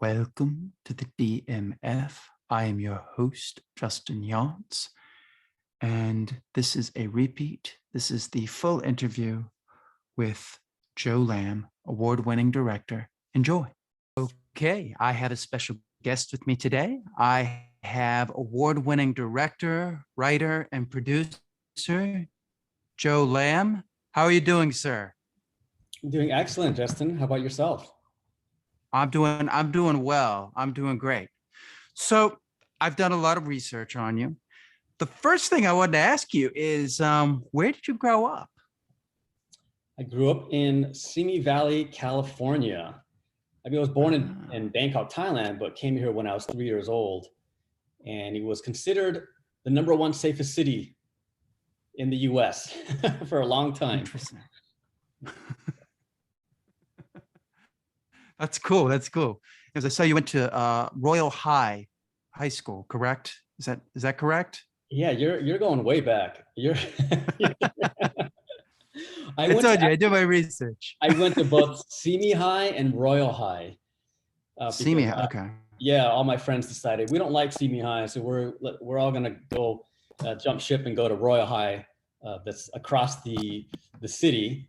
Welcome to the DMF. I am your host, Justin Yance, and this is a repeat. This is the full interview with Joe Lamb, award-winning director. Enjoy. Okay, I have a special guest with me today. I have award-winning director, writer, and producer, Joe Lamb. How are you doing, sir? I'm doing excellent, Justin. How about yourself? I'm doing well. I'm doing great. So I've done a lot of research on you. The first thing I wanted to ask you is, where did you grow up? I grew up in Simi Valley, California. I was born in Bangkok, Thailand, but came here when I was 3 years old. And it was considered the #1 safest city in the US for a long time. Interesting. That's cool. That's cool. As I saw, you went to Royal High School, correct? Is that correct? Yeah, you're going way back. I told you, I did my research. I went to both Simi High and Royal High. Simi High, okay. Yeah, all my friends decided we don't like Simi High, so we're all gonna go jump ship and go to Royal High, that's across the city.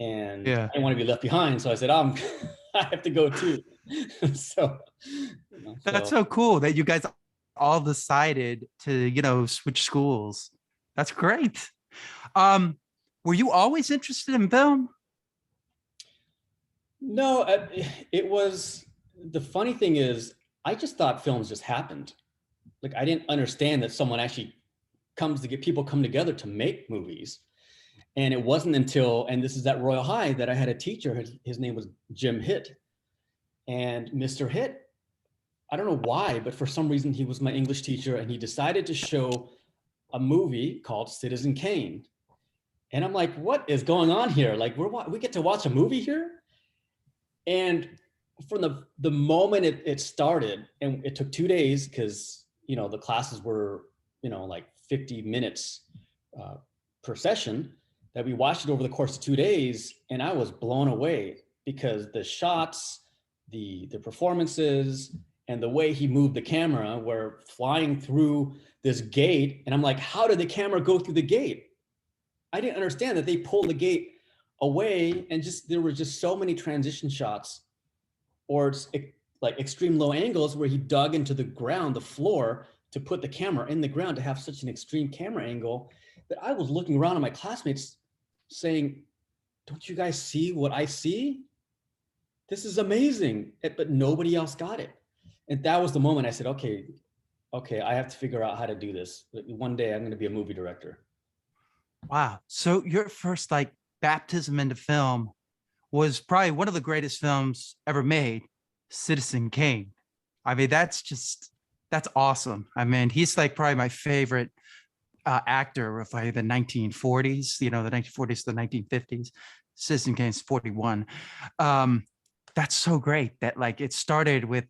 And yeah. I didn't want to be left behind, so I said, I have to go too. So that's so cool that you guys all decided to switch schools. That's great. Were you always interested in film? No, it was, the funny thing is, I just thought films just happened. Like, I didn't understand that someone actually people come together to make movies. And it wasn't until, and this is at Royal High, that I had a teacher, his name was Jim Hitt. And Mr. Hitt, I don't know why, but for some reason he was my English teacher, and he decided to show a movie called Citizen Kane. And I'm like, what is going on here? Like, we get to watch a movie here? And from the moment it started, and it took 2 days because, the classes were, like 50 minutes per session, that we watched it over the course of 2 days. And I was blown away because the shots, the performances, and the way he moved the camera were flying through this gate. And I'm like, how did the camera go through the gate? I didn't understand that they pulled the gate away, and there were just so many transition shots, or like extreme low angles where he dug into the ground, the floor, to put the camera in the ground to have such an extreme camera angle that I was looking around at my classmates saying, don't you guys see what I see? This is amazing. But nobody else got it. And that was the moment I said, okay, I have to figure out how to do this. One day I'm going to be a movie director. Wow. So your first baptism into film was probably one of the greatest films ever made, Citizen Kane. I mean, that's awesome. I mean, he's probably my favorite actor of the 1940s, the 1940s to the 1950s. Citizen Kane's 41. That's so great that it started with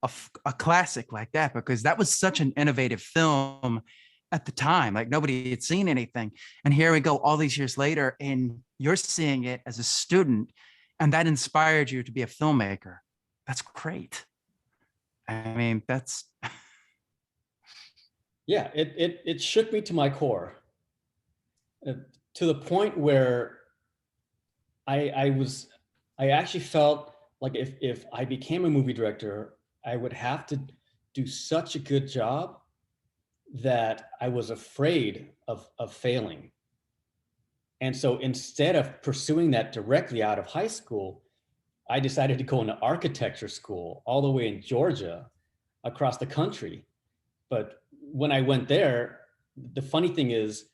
a classic like that, because that was such an innovative film at the time. Nobody had seen anything. And here we go all these years later, and you're seeing it as a student, and that inspired you to be a filmmaker. That's great. I mean, that's yeah, it shook me to my core, to the point where I actually felt like if I became a movie director, I would have to do such a good job that I was afraid of failing. And so instead of pursuing that directly out of high school, I decided to go into architecture school all the way in Georgia, across the country. But when I went there, the funny thing is,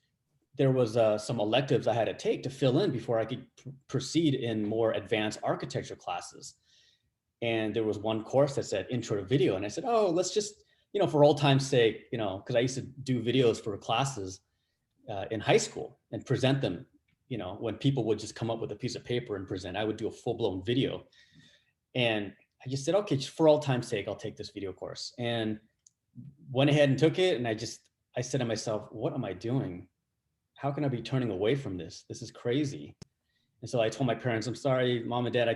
there was some electives I had to take to fill in before I could proceed in more advanced architecture classes. And there was one course that said intro to video. And I said, oh, let's just, for old time's sake, because I used to do videos for classes in high school and present them. When people would just come up with a piece of paper and present, I would do a full-blown video. And I just said, okay, just for all time's sake, I'll take this video course. And went ahead and took it. And I said to myself, what am I doing? How can I be turning away from this? This is crazy. And so I told my parents, I'm sorry, mom and dad,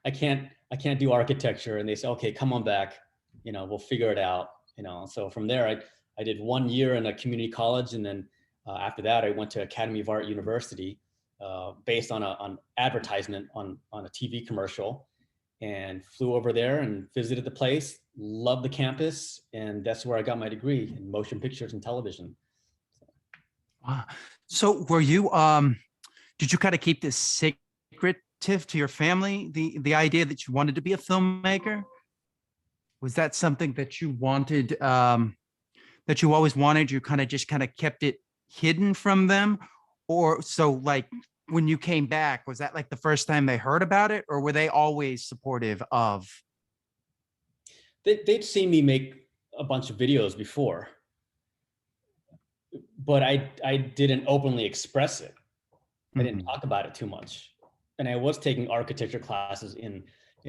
I can't do architecture. And they said, okay, come on back. We'll figure it out. So from there, I did 1 year in a community college. And then after that, I went to Academy of Art University based on an advertisement on a TV commercial, and flew over there and visited the place, loved the campus. And that's where I got my degree in motion pictures and television. Wow. So were you, did you kind of keep this secretive to your family, the idea that you wanted to be a filmmaker? Was that something that you wanted, that you always wanted? You kind of kept it hidden from them? Or so like when you came back, was that like the first time they heard about it, or were they always supportive of? They'd seen me make a bunch of videos before, but I didn't openly express it. I didn't talk about it too much. And I was taking architecture classes in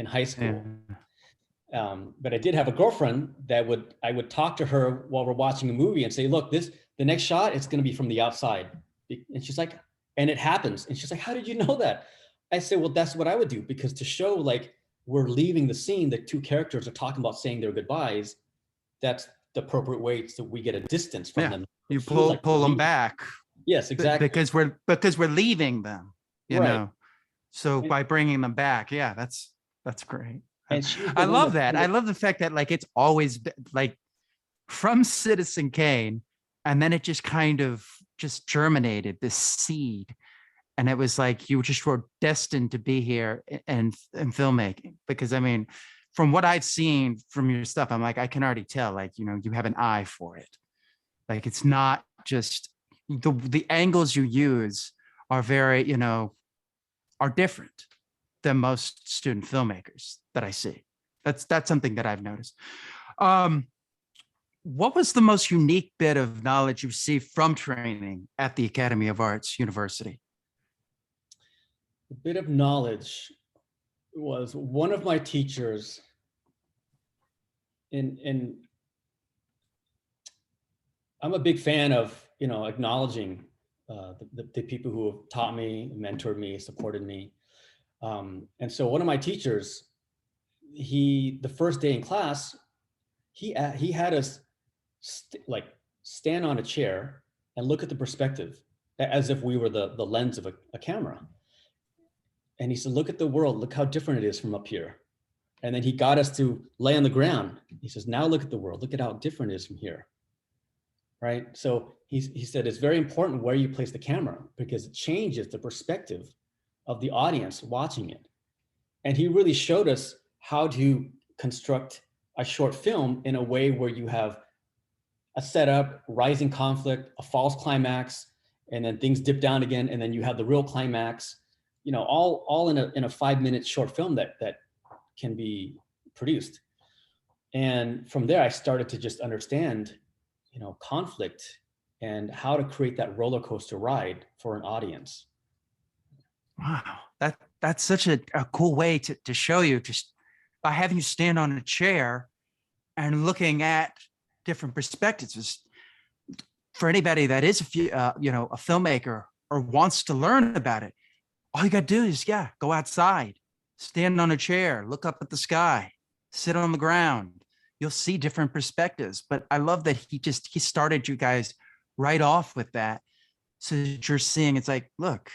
high school. Yeah. But I did have a girlfriend that I would talk to her while we're watching a movie and say, look, the next shot, it's going to be from the outside. And she's like, and it happens. And she's like, how did you know that? I said, well, that's what I would do, because to show like we're leaving the scene, the two characters are talking about saying their goodbyes. That's the appropriate way so we get a distance from them. You pull them back. Yes, exactly. Because we're leaving them, you know. So by bringing them back, yeah, that's great. And I love that. I love the fact that like it's always been, like from Citizen Kane, and then it just kind of just germinated this seed, and it was like you just were destined to be here in filmmaking. Because I mean, from what I've seen from your stuff, I'm like, I can already tell, like, you have an eye for it. Like it's not just the angles you use are very, are different than most student filmmakers that I see. That's something that I've noticed. What was the most unique bit of knowledge you received from training at the Academy of Arts University? A bit of knowledge was one of my teachers in I'm a big fan of, acknowledging the people who have taught me, mentored me, supported me. And so one of my teachers, the first day in class, he had us stand on a chair and look at the perspective as if we were the lens of a camera. And he said, look at the world, look how different it is from up here. And then he got us to lay on the ground. He says, now look at the world, look at how different it is from here. Right? So he said, it's very important where you place the camera, because it changes the perspective of the audience watching it. And he really showed us how to construct a short film in a way where you have a setup, rising conflict, a false climax, and then things dip down again, and then you have the real climax, all in a 5-minute short film that can be produced. And from there, I started to just understand, conflict and how to create that roller coaster ride for an audience. Wow, that's such a cool way to show you, just by having you stand on a chair and looking at different perspectives. For anybody that is a filmmaker or wants to learn about it, all you got to do is go outside, stand on a chair, look up at the sky, sit on the ground. You'll see different perspectives. But I love that he started you guys right off with that, so that you're seeing, it's like, look,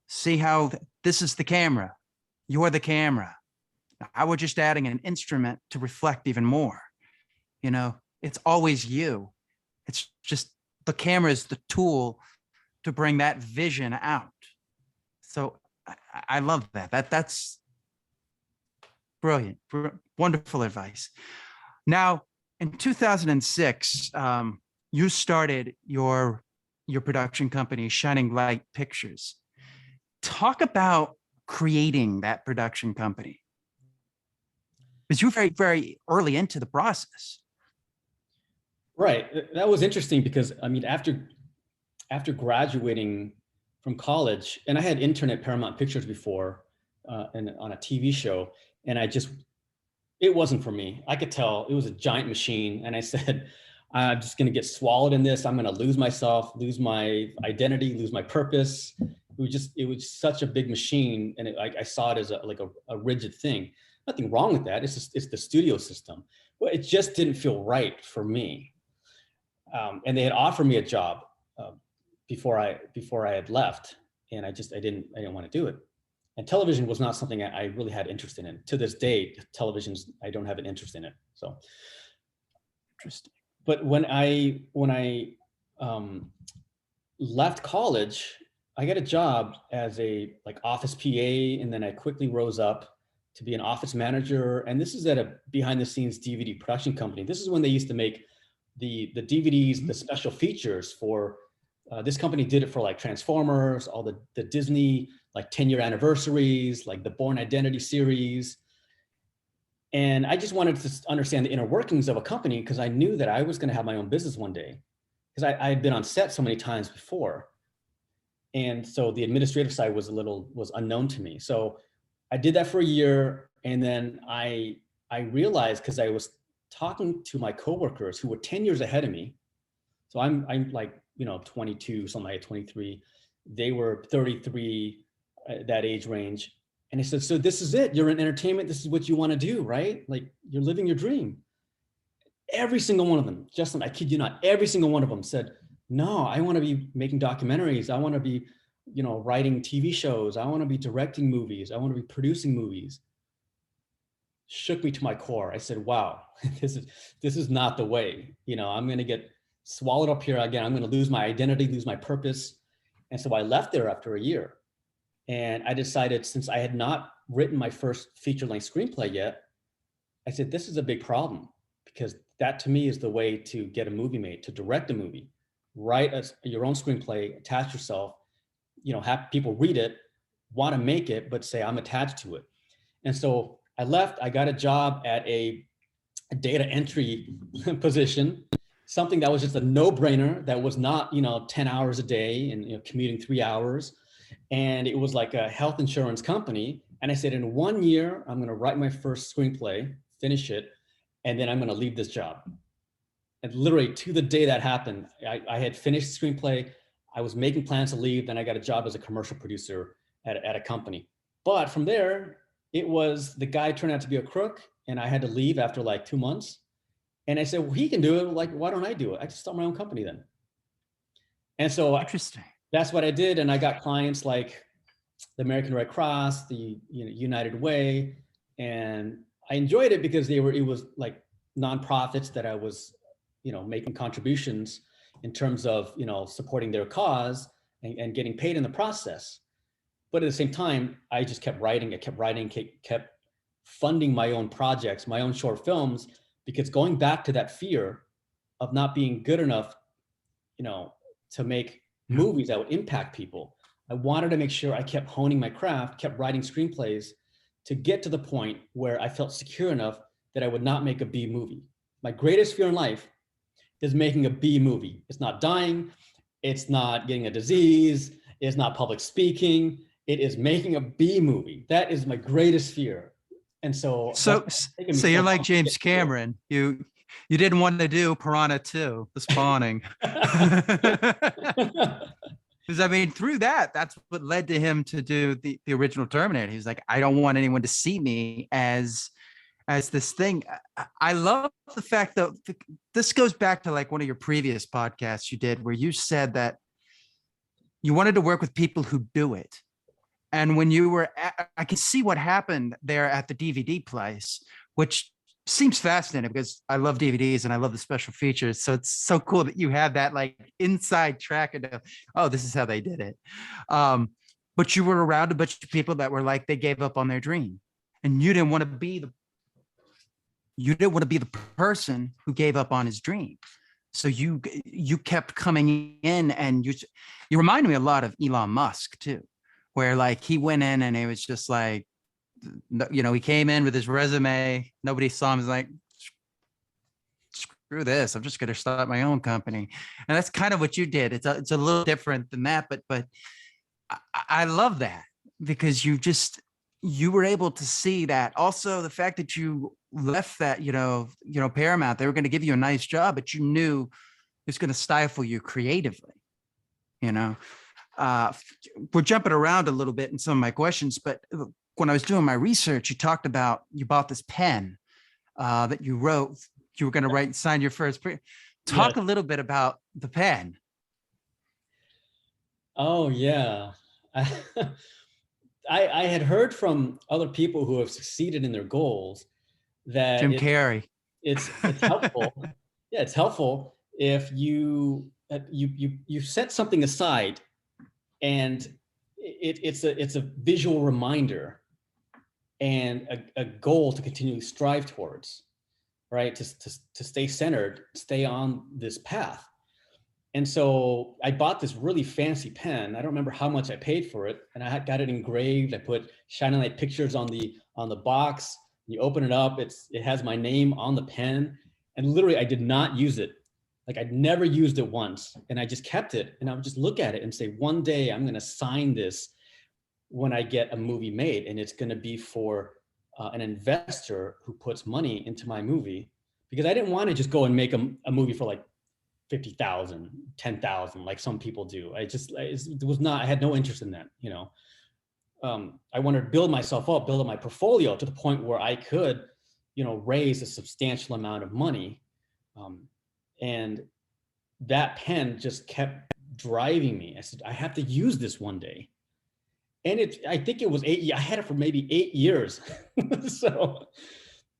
see how this is the camera. You're the camera. I was just adding an instrument to reflect even more. It's always you. It's just the camera is the tool to bring that vision out. So I love that. That's brilliant. Wonderful advice. Now, in 2006, you started your production company, Shining Light Pictures. Talk about creating that production company, because you were very, very early into the process. Right. That was interesting because, I mean, after graduating from college, and I had interned at Paramount Pictures before and on a TV show, and it wasn't for me. I could tell it was a giant machine. And I said, I'm just going to get swallowed in this. I'm going to lose myself, lose my identity, lose my purpose. it was such a big machine, and I saw it as a rigid thing. Nothing wrong with that. It's the studio system, but it just didn't feel right for me. And they had offered me a job uh, before I had left, and I didn't want to do it. And television was not something I really had interest in. To this day, television's, I don't have an interest in it. So Interesting. but when I left college, I got a job as a office PA, and then I quickly rose up to be an office manager. And this is at a behind the scenes DVD production company. This is when they used to make the DVDs, the special features for this company did it for like Transformers, all the Disney 10-year anniversaries, like the Bourne Identity series. And I just wanted to understand the inner workings of a company, because I knew that I was going to have my own business one day, because I had been on set so many times before. And so the administrative side was unknown to me. So I did that for a year. And then I realized, because I was talking to my coworkers who were 10 years ahead of me. So I'm 22, something like 23. They were 33, that age range. And I said, so this is it. You're in entertainment. This is what you want to do, right? Like, you're living your dream. Every single one of them, Justin, I kid you not, every single one of them said, no, I want to be making documentaries. I want to be, writing TV shows. I want to be directing movies. I want to be producing movies. Shook me to my core. I said, wow, this is not the way. I'm going to get swallowed up here again. I'm going to lose my identity, lose my purpose. And so I left there after a year. And I decided, since I had not written my first feature-length screenplay yet, I said, this is a big problem, because that to me is the way to get a movie made, to direct a movie. Write your own screenplay, attach yourself, have people read it, want to make it, but say, I'm attached to it. And so I left, I got a job at a data entry position, something that was just a no-brainer, that was not, 10 hours a day and commuting 3 hours. And it was like a health insurance company. And I said, in 1 year, I'm going to write my first screenplay, finish it, and then I'm going to leave this job. And literally to the day that happened, I had finished the screenplay. I was making plans to leave. Then I got a job as a commercial producer at a company. But from there, the guy turned out to be a crook, and I had to leave after like 2 months. And I said, well, he can do it. Like, why don't I do it? I can start my own company then. And so Interesting. That's what I did. And I got clients like the American Red Cross, the United Way. And I enjoyed it because it was like nonprofits that I was, making contributions in terms of, supporting their cause and getting paid in the process. But at the same time, I just kept writing. I kept writing, kept funding my own projects, my own short films, because going back to that fear of not being good enough, to make movies that would impact people. I wanted to make sure I kept honing my craft, kept writing screenplays to get to the point where I felt secure enough that I would not make a B movie. My greatest fear in life is making a B movie. It's not dying. It's not getting a disease. It's not public speaking. It is making a B movie. That is my greatest fear. And so you're like James Cameron. You didn't want to do Piranha 2, The Spawning. Because I mean, through that's what led to him to do the original Terminator. He was like, I don't want anyone to see me as this thing. I love the fact that this goes back to like one of your previous podcasts you did, where you said that you wanted to work with people who do it. And when you were I can see what happened there at the DVD place, which seems fascinating because I love DVDs and I love the special features. So it's so cool that you have that like inside track of, oh, this is how they did it. But you were around a bunch of people that were like, they gave up on their dream, and you didn't want to be the person who gave up on his dream. So you kept coming in, and you remind me a lot of Elon Musk too, where like he went in and it was just like, he came in with his resume. Nobody saw him. He's like, screw this. I'm just going to start my own company. And that's kind of what you did. It's a little different than that, but I love that, because you were able to see that. Also, the fact that you left that, Paramount, they were going to give you a nice job, but you knew it's going to stifle you creatively, uh, we're jumping around a little bit in some of my questions, but when I was doing my research, you talked about you bought this pen that you wrote. You were going to write, sign your first. Yes. Talk a little bit about the pen. Oh yeah. I had heard from other people who have succeeded in their goals that Jim Carrey. it's helpful. Yeah, it's helpful if you set something aside, and it's a visual reminder and a goal to continually strive towards, right? To stay centered, stay on this path. And so I bought this really fancy pen. I don't remember how much I paid for it, and I got it engraved. I put Shining Light Pictures on the box. You open it up, it has my name on the pen, and literally I did not use it. Like I'd never used it once, and I just kept it, and I would just look at it and say, one day I'm going to sign this when I get a movie made, and it's going to be for an investor who puts money into my movie, because I didn't want to just go and make a movie for like 50,000, 10,000, like some people do. It was not, I had no interest in that, you know. I wanted to build myself up, build up my portfolio to the point where I could, you know, raise a substantial amount of money. And that pen just kept driving me. I said, I have to use this one day. And I think it was I had it for maybe 8 years. So,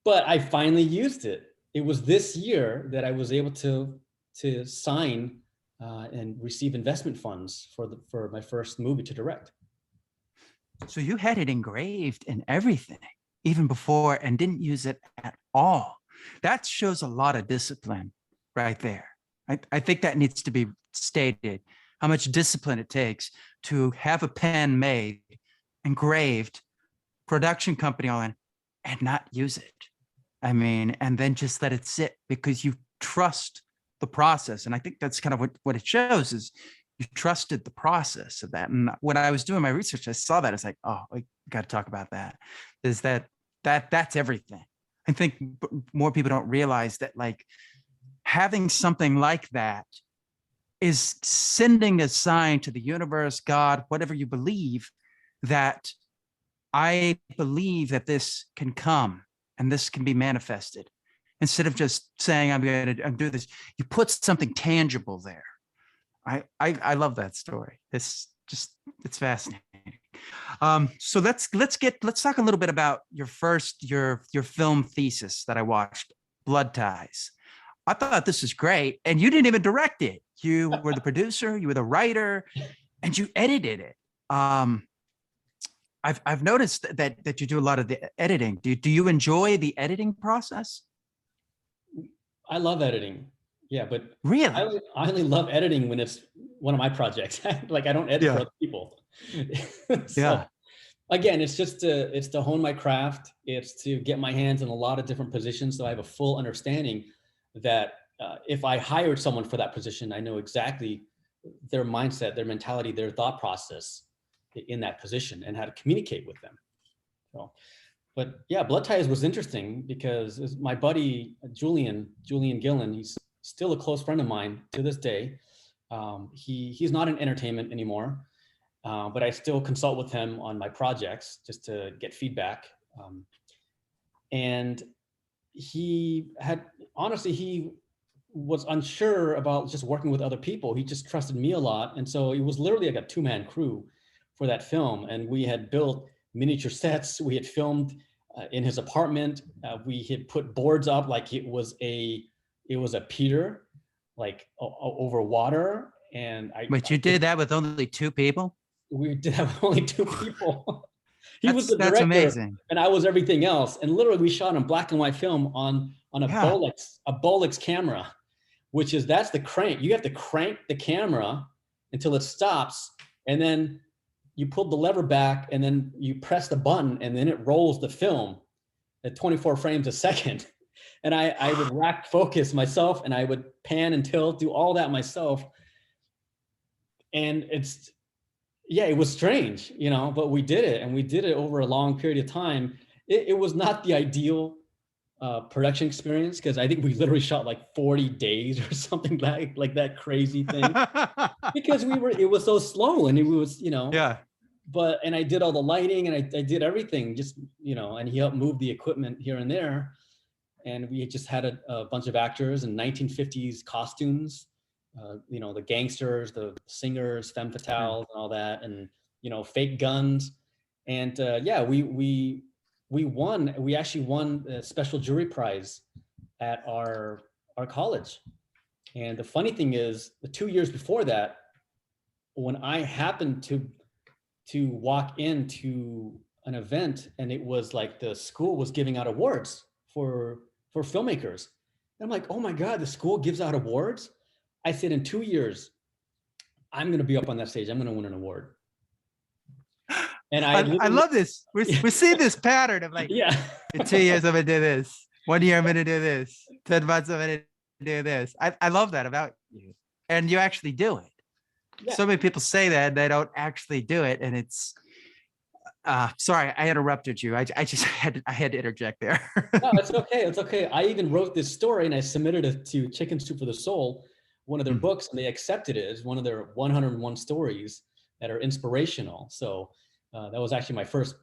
but I finally used it. It was this year that I was able to sign and receive investment funds for my first movie to direct. So you had it engraved and everything, even before, and didn't use it at all. That shows a lot of discipline right there. I think that needs to be stated, how much discipline it takes to have a pen made, engraved, production company on, and not use it. I mean, and then just let it sit because you trust the process. And I think that's kind of what it shows is you trusted the process of that. And when I was doing my research, I saw that. It's like, oh, we got to talk about that. Is that's everything. I think more people don't realize that, like, having something like that is sending a sign to the universe, God, whatever you believe, that I believe that this can come and this can be manifested. Instead of just saying, I'm going to do this, you put something tangible there. I love that story. It's fascinating. So let's talk a little bit about your film thesis that I watched, Blood Ties. I thought this was great, and you didn't even direct it. You were the producer, you were the writer, and you edited it. I've noticed that you do a lot of the editing. Do you enjoy the editing process? I love editing. Yeah, but really, I only love editing when it's one of my projects. Like I don't edit for other people. So, yeah. Again, it's to hone my craft. It's to get my hands in a lot of different positions, so I have a full understanding that if I hired someone for that position, I know exactly their mindset, their mentality, their thought process in that position, and how to communicate with them. So, but yeah, Blood Ties was interesting because my buddy Julian Gillen, he's still a close friend of mine to this day. He's not in entertainment anymore, but I still consult with him on my projects just to get feedback. And he was unsure about just working with other people. He just trusted me a lot. And so it was literally like a 2-man crew for that film. And we had built miniature sets. We had filmed in his apartment. We had put boards up like it was a pier, like over water. And But you did that with only 2 people? We did that with only 2 people. He was the that's director, amazing. and I was everything else. And literally, we shot in black and white film on a Bolex camera, which is that's the crank. You have to crank the camera until it stops, and then you pull the lever back, and then you press the button, and then it rolls the film at 24 frames a second. And I would rack focus myself, and I would pan and tilt, do all that myself. And it was strange, you know, but we did it, and we did it over a long period of time. It was not the ideal production experience, because I think we literally shot like 40 days or something like that crazy thing. because it was so slow and it was, Yeah. and I did all the lighting and I did everything just, and he helped move the equipment here and there. And we just had a bunch of actors in 1950s costumes, the gangsters, the singers, femme fatales, and all that, and fake guns, and yeah, we won. We actually won a special jury prize at our college. And the funny thing is, the 2 years before that, when I happened to walk into an event, and it was like the school was giving out awards for filmmakers. And I'm like, oh my God, the school gives out awards? I said, in 2 years, I'm going to be up on that stage. I'm going to win an award. And I love this. We're seeing this pattern of like, yeah, in 2 years, I'm going to do this. 1 year, I'm going to do this. 10 months, I'm going to do this. I love that about you. And you actually do it. yeah. So many people say that they don't actually do it. And it's, sorry, I interrupted you. I just had to interject there. No, it's okay. It's okay. I even wrote this story and I submitted it to Chicken Soup for the Soul, one of their books, and they accepted it as one of their 101 stories that are inspirational. So that was actually my first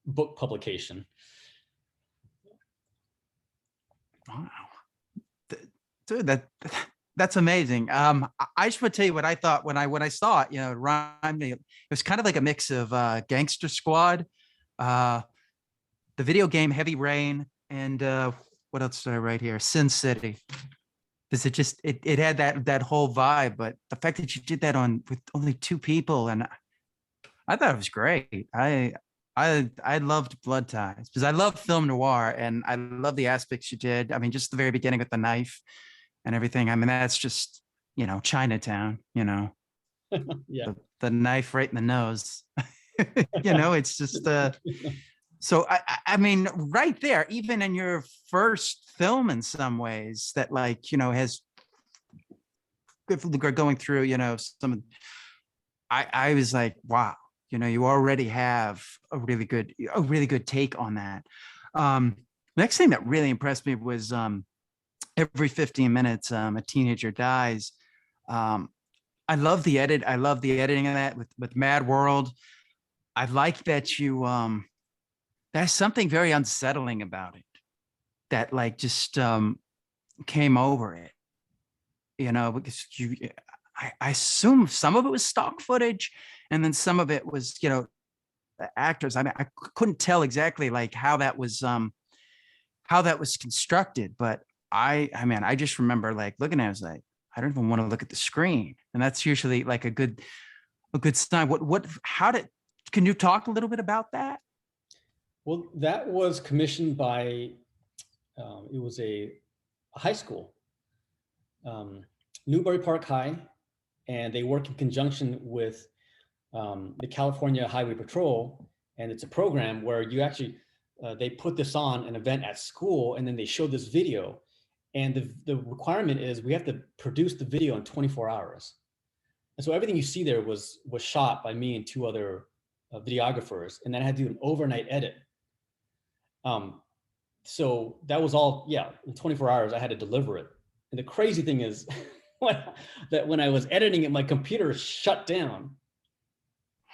book publication. Wow. Dude, that's amazing. I just want to tell you what I thought when I saw it. It reminded me. It was kind of like a mix of Gangster Squad, the video game Heavy Rain, and what else did I write here? Sin City. Because it had that whole vibe, but the fact that you did that with only two people, and I thought it was great. I loved Blood Ties because I love film noir, and I love the aspects you did. I mean, just the very beginning with the knife and everything. I mean, that's just, Chinatown, Yeah. the knife right in the nose. It's just so I mean, right there, even in your first film in some ways that has going through, some of, I was like, wow, you already have a really good take on that. Next thing that really impressed me was every 15 minutes, a teenager dies. I love the edit. I love the editing of that with Mad World. I like that there's something very unsettling about it that just came over it, because I assume some of it was stock footage and then some of it was, the actors. I mean, I couldn't tell exactly how that was constructed, but I mean, I just remember looking at it, I was like, I don't even want to look at the screen. And that's usually a good sign. Can you talk a little bit about that? Well, that was commissioned by, it was a high school, Newbury Park High, and they work in conjunction with the California Highway Patrol. And it's a program where you actually, they put this on an event at school, and then they show this video. And the requirement is we have to produce the video in 24 hours. And so everything you see there was shot by me and two other videographers, and then I had to do an overnight edit. So that was all, in 24 hours I had to deliver it. And the crazy thing is that when I was editing it, my computer shut down.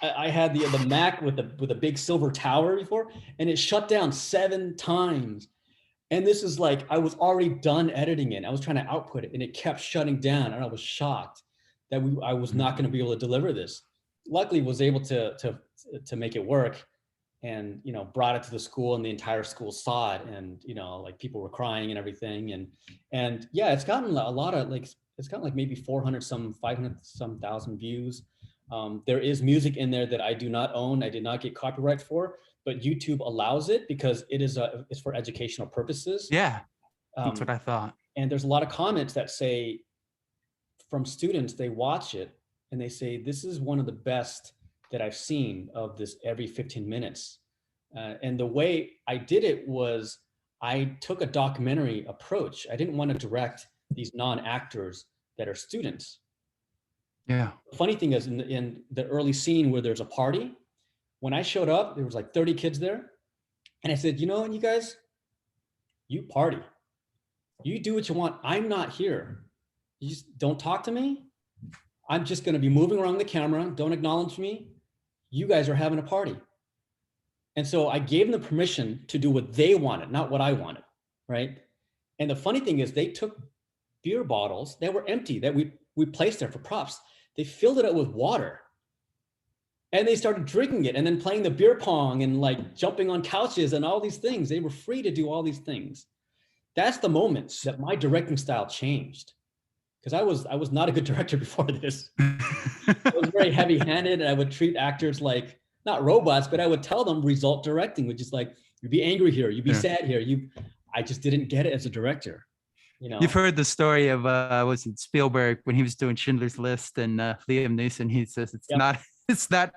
I had the Mac with a big silver tower before, and it shut down 7 times. And this is I was already done editing it. I was trying to output it, and it kept shutting down, and I was shocked that I was not going to be able to deliver this. Luckily, was able to make it work, and brought it to the school, and the entire school saw it, and people were crying and everything, and yeah, it's gotten a lot of it's gotten maybe 400 some 500 some thousand views. There is music in there that I do not own. I did not get copyright for, but YouTube allows it because it's for educational purposes. Yeah, that's what I thought. And there's a lot of comments that say from students, they watch it and they say, this is one of the best that I've seen of this every 15 minutes. And the way I did it was I took a documentary approach. I didn't want to direct these non-actors that are students. Yeah. The funny thing is in the early scene where there's a party, when I showed up, there was 30 kids there. And I said, you guys, you party. You do what you want. I'm not here. You just don't talk to me. I'm just going to be moving around the camera. Don't acknowledge me. You guys are having a party. And so I gave them the permission to do what they wanted, not what I wanted, right? And the funny thing is they took beer bottles that were empty that we placed there for props. They filled it up with water and they started drinking it and then playing the beer pong and like jumping on couches and all these things. They were free to do all these things. That's the moment that my directing style changed, because I was not a good director before this. I was very heavy-handed, and I would treat actors like not robots, but I would tell them result directing, which is like, you be angry here, you be sad here. I just didn't get it as a director. You know, you've heard the story of was it Spielberg when he was doing Schindler's List, and Liam Neeson, he says it's not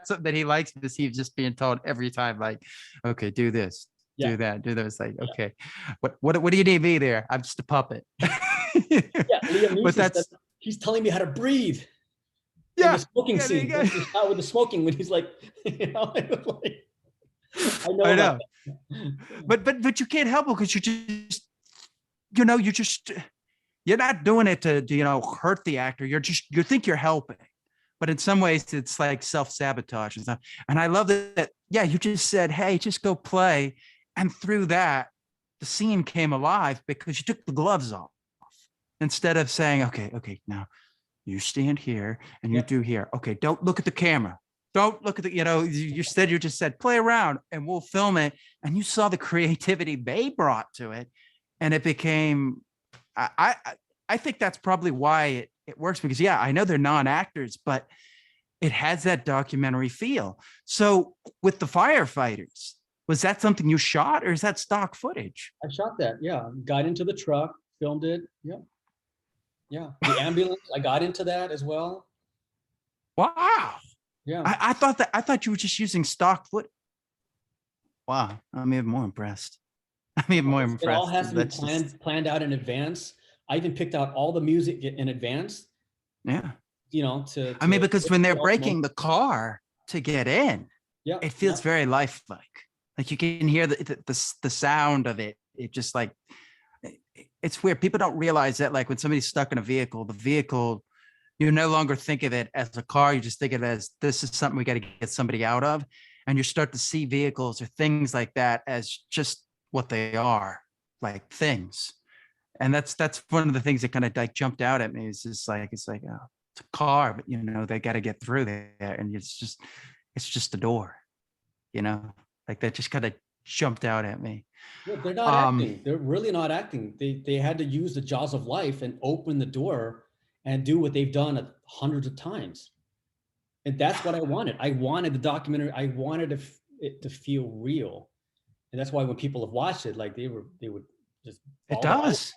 something that he likes, because he's just being told every time, like, okay, do this, do that, do those. Like, okay, what do you need me there? I'm just a puppet. Liam Neeson, but that's he's telling me how to breathe. Yeah, in the smoking scene, with the smoking, when he's like, you know, like, I know. But you can't help it, because you're not doing it to hurt the actor. You think you're helping, but in some ways it's like self-sabotage and stuff. And I love that. Yeah, you just said, hey, just go play, and through that, the scene came alive because you took the gloves off instead of saying, okay, now you stand here and you do here. Okay, don't look at the camera. Don't look at the, you just said, play around and we'll film it. And you saw the creativity they brought to it. And it became, I think that's probably why it works, because I know they're non-actors, but it has that documentary feel. So with the firefighters, was that something you shot, or is that stock footage? I shot that. Yeah. Got into the truck, filmed it. Yeah. Yeah. The ambulance, I got into that as well. Wow. Yeah. I thought you were just using stock footage. Wow. I'm even more impressed. It all has to be planned out in advance. I even picked out all the music in advance. Yeah. Because when they're breaking the car to get in, it feels very lifelike. Like you can hear the sound of it. It just like, it's weird. People don't realize that, like when somebody's stuck in a vehicle, the vehicle, you no longer think of it as a car. You just think of it as, this is something we got to get somebody out of. And you start to see vehicles or things like that as just what they are, like things. And that's one of the things that kind of like jumped out at me. It's like, oh, it's a car, but they got to get through there. And it's just a door, like that just kind of jumped out at me. Yeah, they're not acting. They're really not acting. They had to use the jaws of life and open the door and do what they've done hundreds of times. And that's what I wanted. I wanted the documentary. I wanted it to feel real. And that's why when people have watched it, like they would just. It does.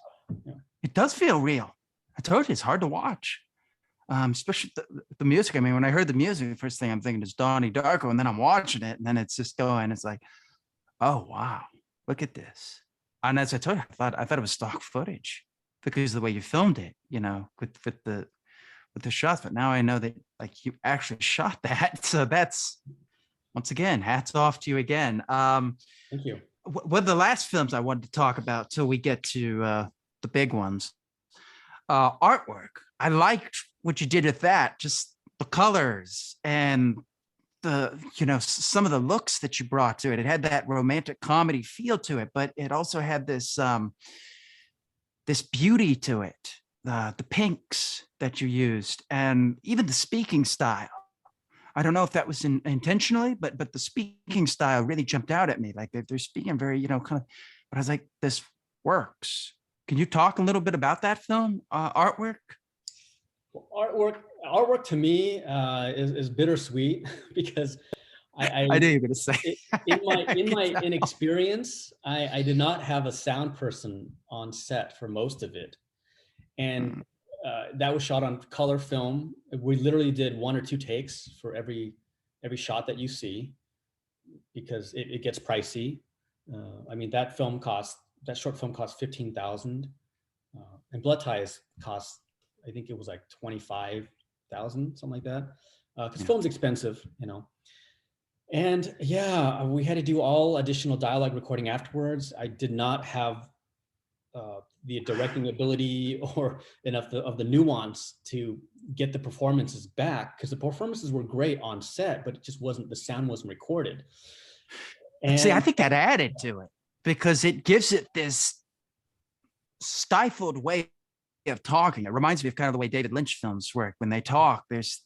It does feel real. I told you, it's hard to watch. Especially the music. I mean, when I heard the music, the first thing I'm thinking is Donnie Darko, and then I'm watching it, and then it's just going. It's like, oh wow, look at this. And as I told you, I thought it was stock footage because of the way you filmed it, with the shots. But now I know that like you actually shot that. So that's, once again, hats off to you again. Thank you. One of the last films I wanted to talk about till we get to the big ones, artwork. I liked what you did with that, just the colors and the, some of the looks that you brought to it. It had that romantic comedy feel to it, but it also had this this beauty to it, the pinks that you used, and even the speaking style. I don't know if that was intentionally, but the speaking style really jumped out at me. Like they're speaking very, kind of, but I was like, this works. Can you talk a little bit about that film, artwork? Well, artwork to me is bittersweet because I knew you were going to say in my inexperience, I did not have a sound person on set for most of it, and that was shot on color film. We literally did 1 or 2 takes for every shot that you see, because it gets pricey. I mean, that short film cost $15,000, and Blood Ties cost, I think it was like $25,000, something like that. Because film's expensive, And we had to do all additional dialogue recording afterwards. I did not have the directing ability or enough of the nuance to get the performances back, because the performances were great on set, but it just wasn't, the sound wasn't recorded. But see, I And think that added to it because it gives it this stifled way of talking. It reminds me of kind of the way David Lynch films work. When they talk, there's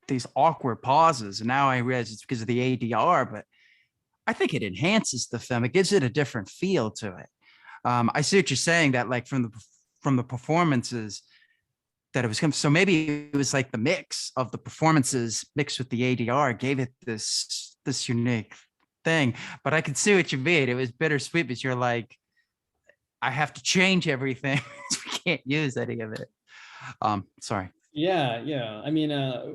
these awkward pauses. And now I realize it's because of the ADR, but I think it enhances the film. It gives it a different feel to it. I see what you're saying, that like from the performances that it was coming. So maybe it was like the mix of the performances mixed with the ADR gave it this unique thing. But I could see what you mean. It was bittersweet because you're like, I have to change everything. We can't use any of it. Sorry. yeah. I mean,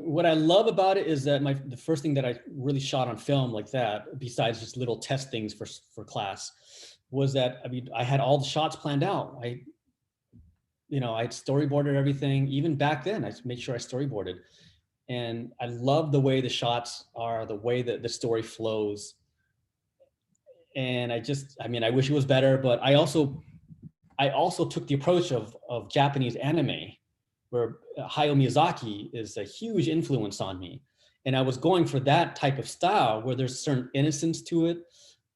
what I love about it is that the first thing that I really shot on film like that, besides just little test things for class, was that, I mean, I had all the shots planned out. I'd storyboarded everything. Even back then, I made sure I storyboarded. And I love the way the shots are, the way that the story flows. And I wish it was better, but I also took the approach of Japanese anime, where Hayao Miyazaki is a huge influence on me. And I was going for that type of style where there's a certain innocence to it.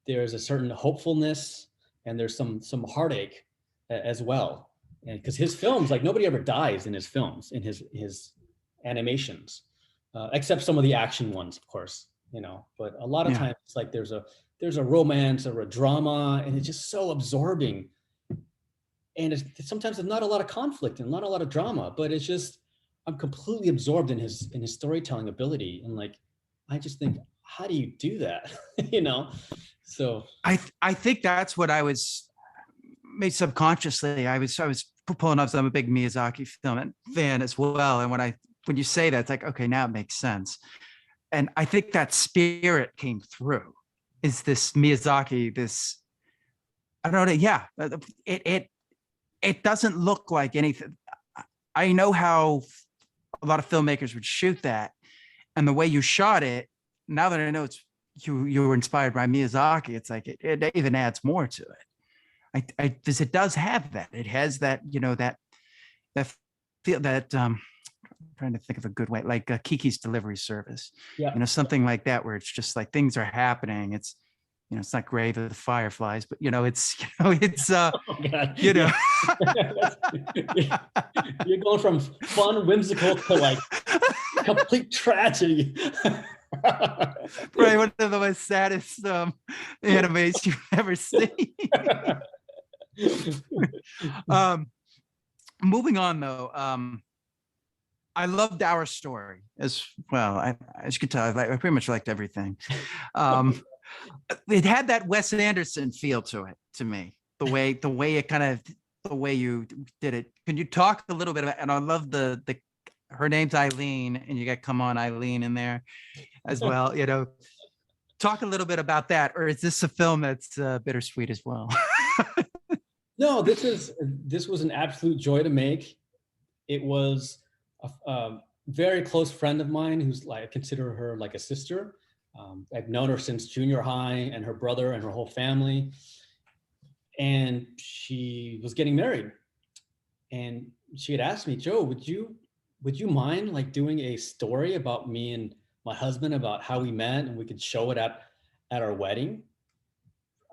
There's a certain hopefulness, and there's some heartache as well. And because his films, like, nobody ever dies in his films, in his animations, except some of the action ones, of course, but a lot of times it's like there's a romance or a drama, and it's just so absorbing. And sometimes there's not a lot of conflict and not a lot of drama, but it's just, I'm completely absorbed in his storytelling ability. And like, I just think, how do you do that? So I think that's what I was made subconsciously. I was pulling up. I'm a big Miyazaki film fan as well. And when you say that, it's like, okay, now it makes sense. And I think that spirit came through. Is this Miyazaki, I don't know. Yeah, it doesn't look like anything. I know how a lot of filmmakers would shoot that, and the way you shot it. Now that I know it's you were inspired by Miyazaki, it's like it even adds more to it. Because it does have that. It has that, that feel that. I'm trying to think of a good way, like Kiki's Delivery Service. yeah. Something like that, where it's just like things are happening. It's it's not Grave of the Fireflies, but it's Oh, God. Yeah. You're going from fun, whimsical to like complete tragedy. Probably one of the most saddest animes you've ever seen. Moving on though, I loved Our Story as well. As you can tell, I pretty much liked everything. It had that Wes Anderson feel to it, to me. The way it kind of, the way you did it. Can you talk a little bit about? And I love her name's Eileen, and you got "Come On, Eileen" in there as well. Talk a little bit about that, or is this a film that's bittersweet as well? No, this was an absolute joy to make. It was a very close friend of mine who's like, I consider her like a sister. I've known her since junior high, and her brother and her whole family. And she was getting married, and she had asked me, "Joe, would you mind like doing a story about me and my husband, about how we met, and we could show it at our wedding?"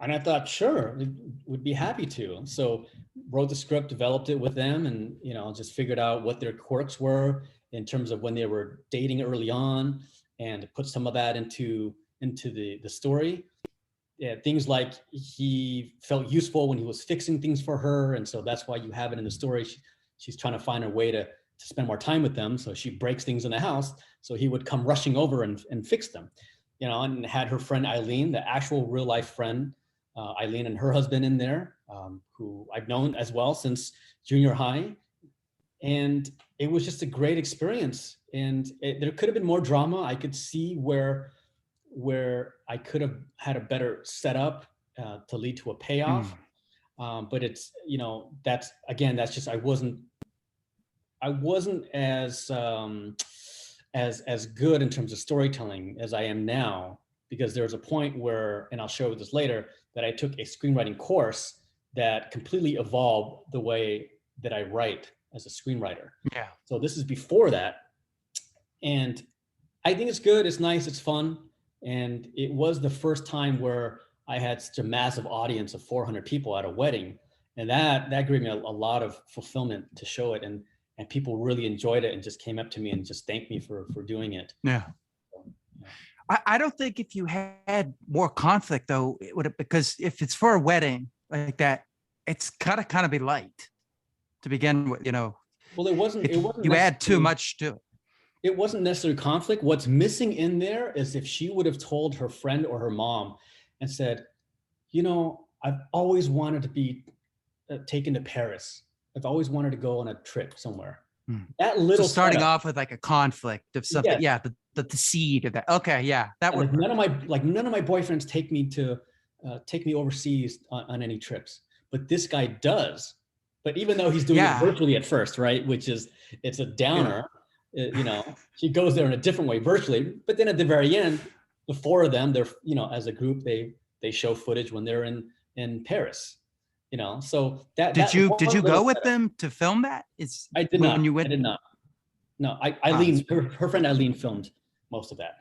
And I thought, sure, would be happy to. So wrote the script, developed it with them, and just figured out what their quirks were in terms of when they were dating early on, and put some of that into the story. Yeah, things like he felt useful when he was fixing things for her, and so that's why you have it in the story. She's trying to find a way to spend more time with them, so she breaks things in the house, so he would come rushing over and fix them. And had her friend Eileen, the actual real life friend, Eileen and her husband in there, who I've known as well since junior high. And it was just a great experience. And there could have been more drama. I could see where I could have had a better setup to lead to a payoff. But it's, that's just, I wasn't as good in terms of storytelling as I am now, because there was a point where, and I'll show this later, that I took a screenwriting course that completely evolved the way that I write as a screenwriter. Yeah. So this is before that. And I think it's good, it's nice, it's fun. And it was the first time where I had such a massive audience of 400 people at a wedding. And that gave me a lot of fulfillment to show it. And people really enjoyed it and just came up to me and just thanked me for doing it. Yeah. I don't think if you had more conflict though, it would, because if it's for a wedding like that, it's gotta kind of be light to begin with, you know. Well, it wasn't You add too much to it. It wasn't necessarily conflict. What's missing in there is if she would have told her friend or her mom and said, you know, I've always wanted to be taken to Paris. I've always wanted to go on a trip somewhere. That little so starting setup, off with like a conflict of something. yes. Yeah. The seed of that. Okay. Yeah. That would None of my boyfriends take me overseas on any trips, but this guy does. But even though he's doing it virtually at first, right? Which is, it's a downer. You know, she goes there in a different way virtually, but then at the very end, the four of them, they're, you know, as a group, they show footage when they're in Paris, you know. So did you go with them to film that? I did not. You went? I did not. No, Eileen, her friend Eileen filmed most of that.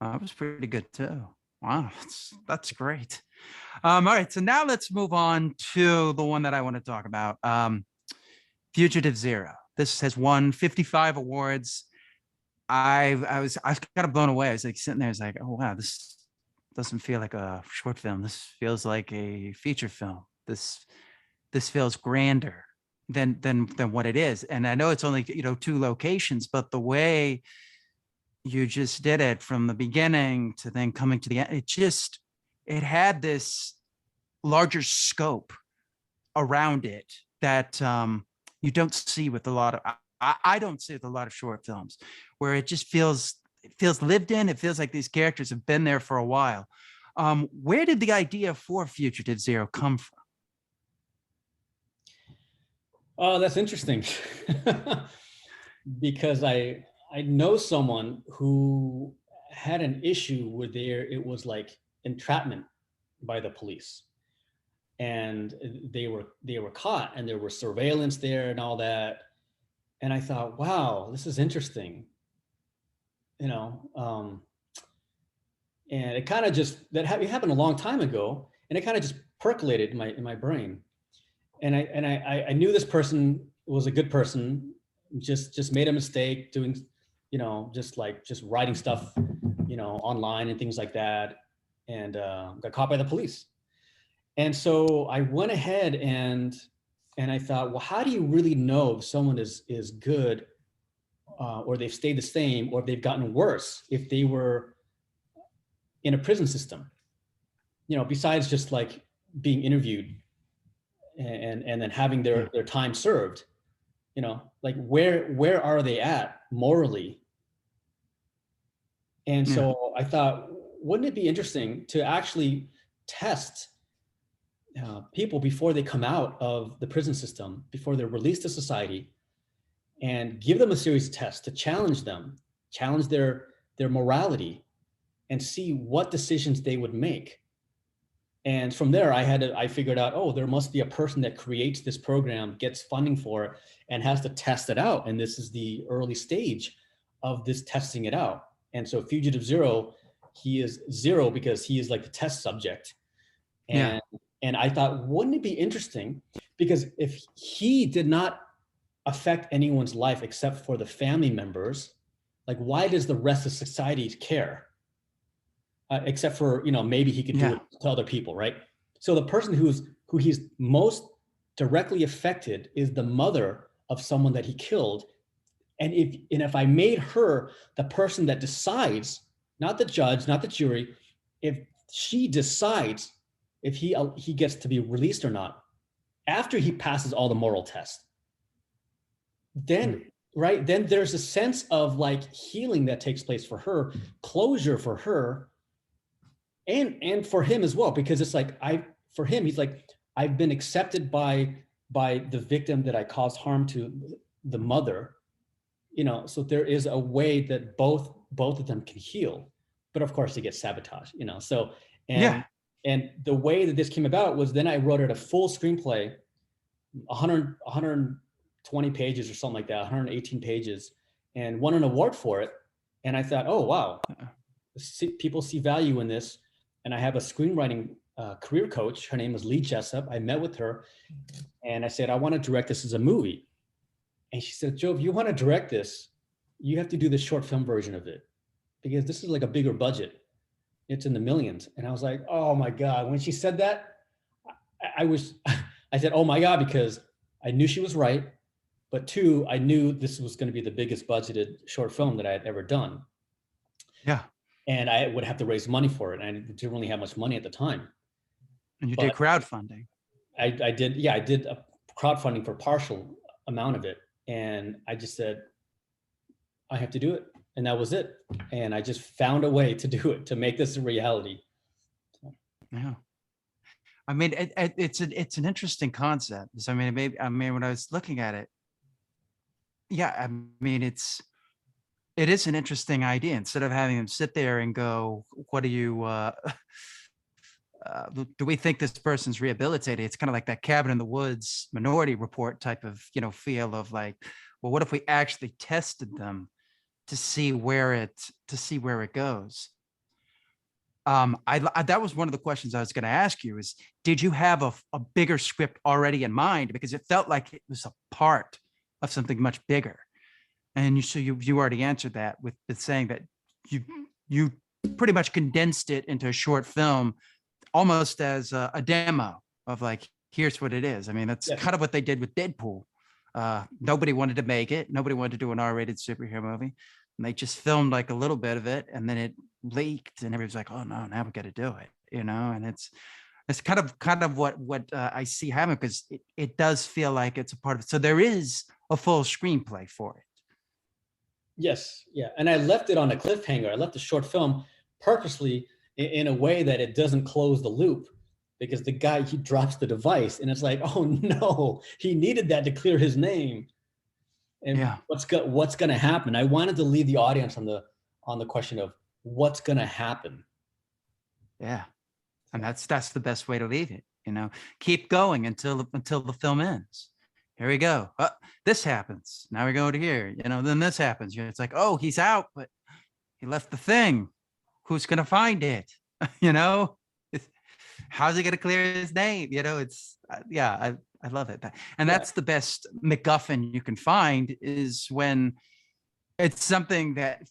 That was pretty good too. Wow, that's great. All right, so now let's move on to the one that I want to talk about. Fugitive Zero. This has won 55 awards. I was kind of blown away. I was like sitting there, I was like, oh wow, this doesn't feel like a short film. This feels like a feature film. This feels grander than what it is. And I know it's only, you know, 2 locations, but the way you just did it from the beginning to then coming to the end, it had this larger scope around it that you don't see with a lot of, I don't see with a lot of short films, where it just feels lived in. It feels like these characters have been there for a while. Where did the idea for Fugitive Zero come from? Oh, that's interesting. Because I know someone who had an issue where it was like entrapment by the police, and they were caught, and there was surveillance there and all that. And I thought, wow, this is interesting, you know. And it kind of just it happened a long time ago, and it kind of just percolated in my brain. And I knew this person was a good person, just made a mistake doing, you know, just writing stuff, you know, online and things like that, and got caught by the police. And so I went ahead and I thought, well, how do you really know if someone is good, or they've stayed the same, or if they've gotten worse if they were in a prison system, you know, besides just like being interviewed and then having their time served, you know, like where are they at morally? And so I thought, wouldn't it be interesting to actually test people before they come out of the prison system, before they're released to society, and give them a series of tests to challenge them, challenge their morality, and see what decisions they would make. And from there, I figured out, oh, there must be a person that creates this program, gets funding for it, and has to test it out. And this is the early stage of this testing it out. And so Fugitive Zero, he is zero because he is like the test subject. And I thought, wouldn't it be interesting? Because if he did not affect anyone's life except for the family members, like why does the rest of society care? Except for, you know, maybe he could do it to other people, right? So the person who he's most directly affected is the mother of someone that he killed. And if I made her the person that decides, not the judge, not the jury, if she decides if he gets to be released or not, after he passes all the moral tests, then right, then there's a sense of like healing that takes place for her, closure for her, and for him as well, because it's like for him, he's like, I've been accepted by the victim that I caused harm to, the mother, you know. So there is a way that both of them can heal, but of course he gets sabotaged, you know. So And the way that this came about was then I wrote it a full screenplay, 120 pages or something like that, 118 pages, and won an award for it. And I thought, oh, wow, people see value in this. And I have a screenwriting career coach. Her name is Lee Jessup. I met with her and I said, I want to direct this as a movie. And she said, Joe, if you want to direct this, you have to do the short film version of it because this is like a bigger budget. It's in the millions. And I was like, oh my God. When she said that, I said, oh my God, because I knew she was right. But two, I knew this was going to be the biggest budgeted short film that I had ever done. Yeah. And I would have to raise money for it. And I didn't really have much money at the time. And you did crowdfunding. I did. Yeah, I did a crowdfunding for a partial amount of it. And I just said, I have to do it. And that was it. And I just found a way to do it, to make this a reality. Yeah. I mean, it's an interesting concept. So, when I was looking at it, yeah, I mean, it is an interesting idea. Instead of having them sit there and go, what do you, do we think this person's rehabilitated? It's kind of like that Cabin in the Woods Minority Report type of, feel of like, well, what if we actually tested them to see where it goes? That was one of the questions I was going to ask you is, did you have a bigger script already in mind? Because it felt like it was a part of something much bigger. And you already answered that with saying that you pretty much condensed it into a short film, almost as a demo of like, here's what it is. I mean, that's kind of what they did with Deadpool. Nobody wanted to make it. Nobody wanted to do an R-rated superhero movie. And they just filmed like a little bit of it and then it leaked and everybody's like, oh no, now we got to do it, And it's kind of what I see happen because it does feel like it's a part of it. So there is a full screenplay for it. Yes. Yeah. And I left it on a cliffhanger. I left the short film purposely in a way that it doesn't close the loop because the guy, he drops the device and it's like, oh no, he needed that to clear his name. And what's going to happen? I wanted to leave the audience on the question of what's going to happen. Yeah. And that's the best way to leave it, keep going until the film ends. Here we go. This happens. Now we go to here, then this happens. It's like, oh, he's out, but he left the thing. Who's going to find it? How's he going to clear his name? I love it. And that's the best MacGuffin you can find is when it's something that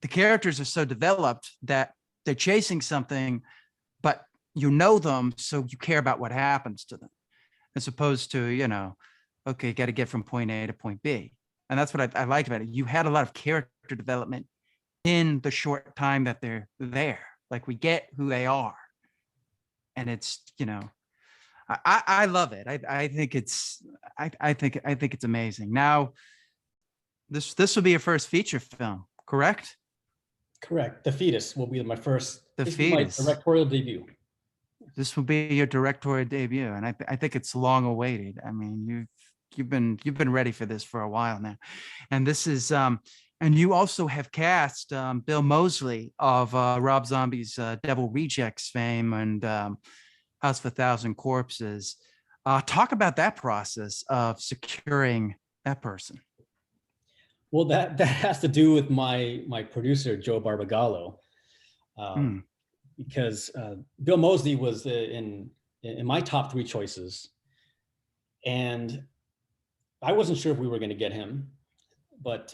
the characters are so developed that they're chasing something, but them, so you care about what happens to them, as opposed to, okay, got to get from point A to point B. And that's what I liked about it. You had a lot of character development in the short time that they're there. Like we get who they are. And it's, I love it. I think it's amazing. Now, this will be your first feature film, correct? Correct. The Fetus will be my first. The Fetus. My directorial debut. This will be your directorial debut, and I think it's long awaited. I mean, you've been ready for this for a while now, and this is and you also have cast Bill Moseley of Rob Zombie's Devil Rejects fame and House of a Thousand Corpses. Talk about that process of securing that person. Well, that has to do with my producer, Joe Barbagallo, because Bill Moseley was in my top 3 choices. And I wasn't sure if we were going to get him. But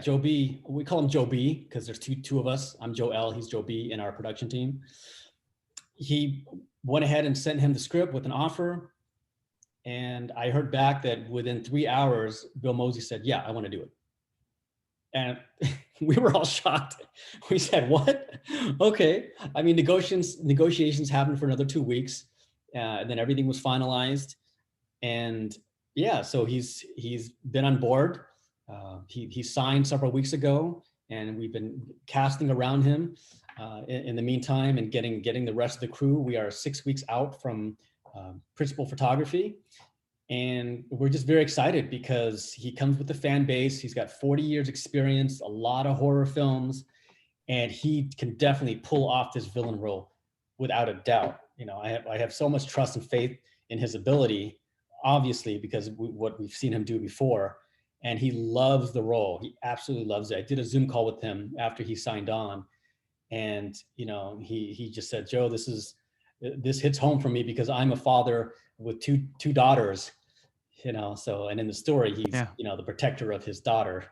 Joe B, we call him Joe B because there's two of us. I'm Joe L, he's Joe B in our production team. He went ahead and sent him the script with an offer. And I heard back that within 3 hours, Bill Moseley said, yeah, I want to do it. And we were all shocked. We said, what? Okay. I mean, negotiations happened for another 2 weeks. And then everything was finalized. And so he's been on board. He signed several weeks ago, and we've been casting around him in the meantime and getting the rest of the crew. We are 6 weeks out from principal photography. And we're just very excited because he comes with the fan base. He's got 40 years experience, a lot of horror films, and he can definitely pull off this villain role without a doubt. I have so much trust and faith in his ability, obviously, because what we've seen him do before. And he loves the role. He absolutely loves it. I did a Zoom call with him after he signed on. And, he just said, Joe, this hits home for me because I'm a father with two daughters, so, and in the story, he's, Yeah. the protector of his daughter,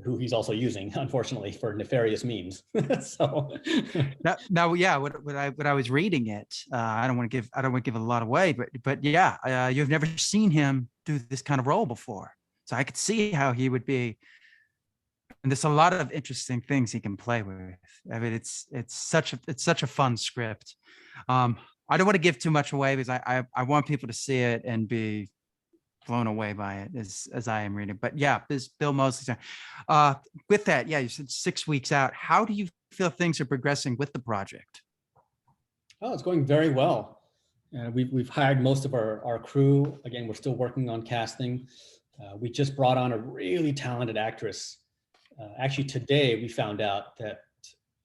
who he's also using, unfortunately, for nefarious means. So Now, yeah. What I was reading it, I don't want to give a lot away, but yeah, you've never seen him do this kind of role before, so I could see how he would be. And there's a lot of interesting things he can play with. I mean, it's such a fun script. I don't want to give too much away because I want people to see it and be blown away by it as I am reading. But yeah, this Bill Moseley. With that, yeah, you said 6 weeks out. How do you feel things are progressing with the project? Oh, it's going very well. We've hired most of our crew. Again, we're still working on casting. We just brought on a really talented actress. Actually, today we found out that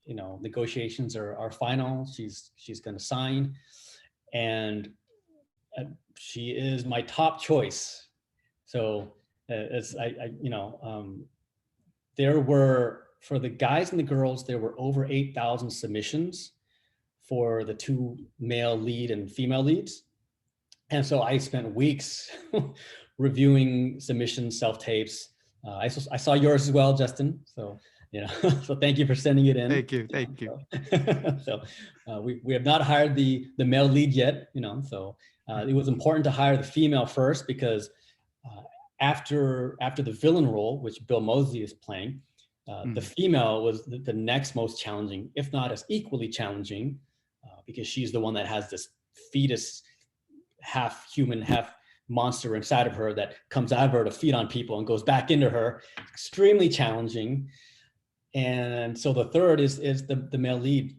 negotiations are final. She's going to sign, and she is my top choice. So as there were, for the guys and the girls, there were over 8,000 submissions for the two male lead and female leads. And so I spent weeks reviewing submissions, self-tapes. I saw yours as well, Justin. So, so thank you for sending it in. Thank you. So we have not hired the male lead yet, so it was important to hire the female first because after the villain role, which Bill Moseley is playing, the female was the next most challenging, if not as equally challenging, because she's the one that has this fetus, half human, half monster inside of her that comes out of her to feed on people and goes back into her. Extremely challenging. And so the third is the male lead,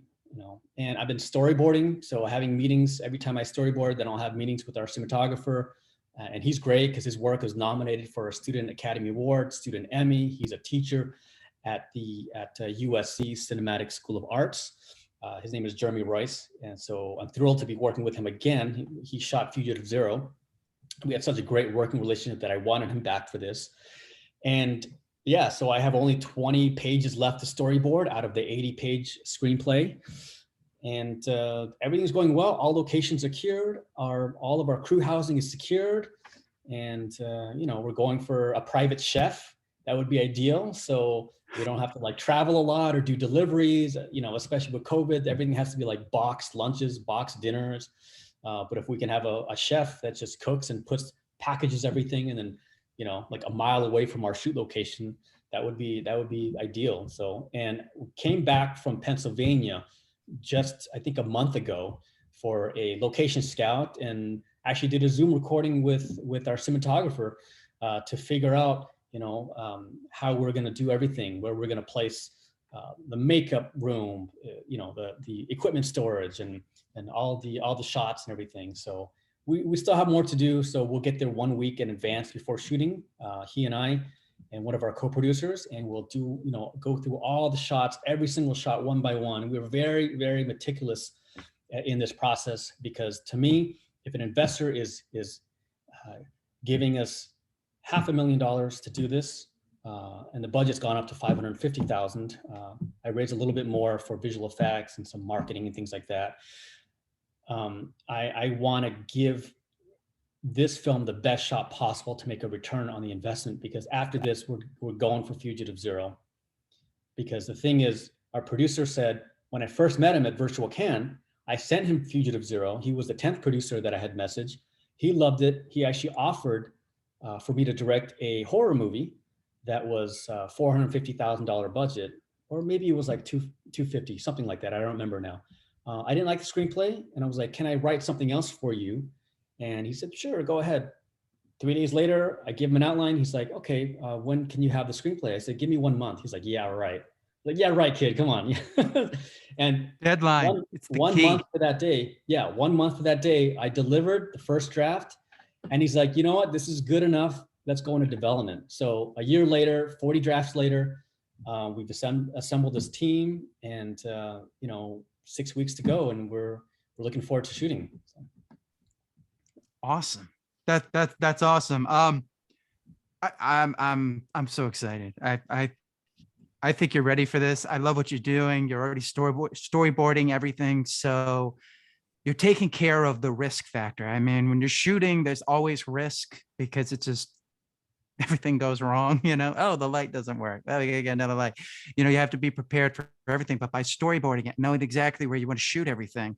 and I've been storyboarding. So having meetings every time I storyboard, then I'll have meetings with our cinematographer, and he's great because his work is nominated for a Student Academy Award, Student Emmy. He's a teacher at USC Cinematic School of Arts. His name is Jeremy Royce. And so I'm thrilled to be working with him again. He shot Fugitive Zero. We had such a great working relationship that I wanted him back for this. And yeah, so I have only 20 pages left to storyboard out of the 80-page screenplay. And everything's going well. All locations are secured. All of our crew housing is secured. And, we're going for a private chef. That would be ideal. So we don't have to travel a lot or do deliveries, especially with COVID, everything has to be boxed lunches, boxed dinners. But if we can have a chef that just cooks and packages everything and then, a mile away from our shoot location, that would be ideal. So, and we came back from Pennsylvania just, I think, a month ago for a location scout and actually did a Zoom recording with our cinematographer to figure out, how we're going to do everything, where we're going to place the makeup room, the equipment storage and all the shots and everything. So we still have more to do. So we'll get there 1 week in advance before shooting, he and I and one of our co-producers, and we'll go through all the shots, every single shot one by one. We're very, very meticulous in this process because to me, if an investor is giving us $500,000 to do this, and the budget's gone up to $550,000. I raised a little bit more for visual effects and some marketing and things like that. I want to give this film the best shot possible to make a return on the investment, because after this, we're going for Fugitive Zero. Because the thing is, our producer said, when I first met him at Virtual Cannes, I sent him Fugitive Zero. He was the 10th producer that I had messaged. He loved it. He actually offered for me to direct a horror movie that was $450,000 budget, or maybe it was like 250, something like that. I don't remember now. I didn't like the screenplay, and I was like, "Can I write something else for you?" And he said, "Sure, go ahead." 3 days later, I give him an outline. He's like, "Okay, when can you have the screenplay?" I said, "Give me 1 month." He's like, "Yeah, right." Like, "Yeah, right, kid. Come on." And Deadline. It's the one key. month for that day. Yeah, 1 month for that day, I delivered the first draft. And he's like, "You know what? This is good enough. Let's go into development." So a year later, 40 drafts later, we've assembled this team, and 6 weeks to go, and we're we're looking forward to shooting. So. Awesome. That's awesome. I'm so excited. I think you're ready for this. I love what you're doing. You're already storyboarding everything. So you're taking care of the risk factor. I mean, when you're shooting, there's always risk because it's just everything goes wrong, you know. Oh, the light doesn't work. Oh, you gotta get another light. You know, you have to be prepared for everything. But by storyboarding it, knowing exactly where you want to shoot everything,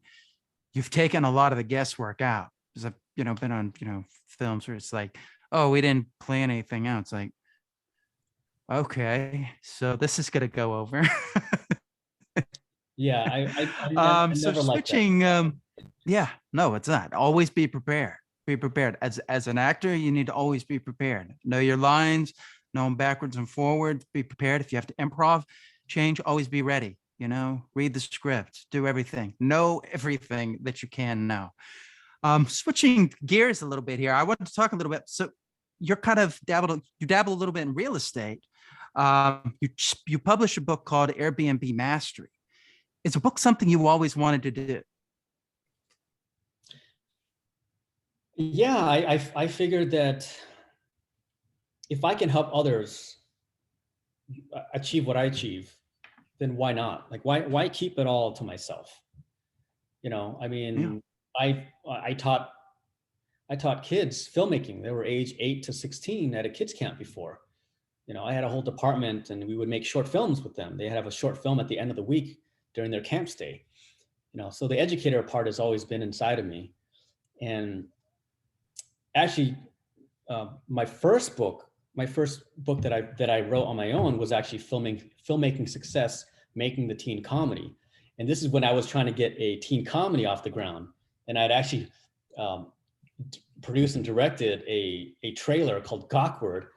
you've taken a lot of the guesswork out. Because I've, you know, been on, you know, films where it's like, oh, we didn't plan anything out. It's like, okay, so this is gonna go over. Yeah, I So never liked that. switching, yeah, no, it's not. Always be prepared. Be prepared. As an actor, you need to always be prepared. Know your lines, know them backwards and forwards. Be prepared. If you have to improv, change, always be ready. You know, read the script, do everything, know everything that you can know. Switching gears a little bit here, I wanted to talk a little bit. So you're kind of you dabble a little bit in real estate. You publish a book called Airbnb Mastery. Is a book something you always wanted to do? Yeah, I figured that if I can help others achieve what I achieve, then why not? Like, why keep it all to myself? You know, I mean, I taught kids filmmaking. They were age 8 to 16 at a kids camp before. You know, I had a whole department and we would make short films with them. They have a short film at the end of the week during their camp stay. You know, so the educator part has always been inside of me. And actually, my first book that I wrote on my own was actually filmmaking success, making the teen comedy. And this is when I was trying to get a teen comedy off the ground. And I'd actually produced and directed a trailer called Gawkward,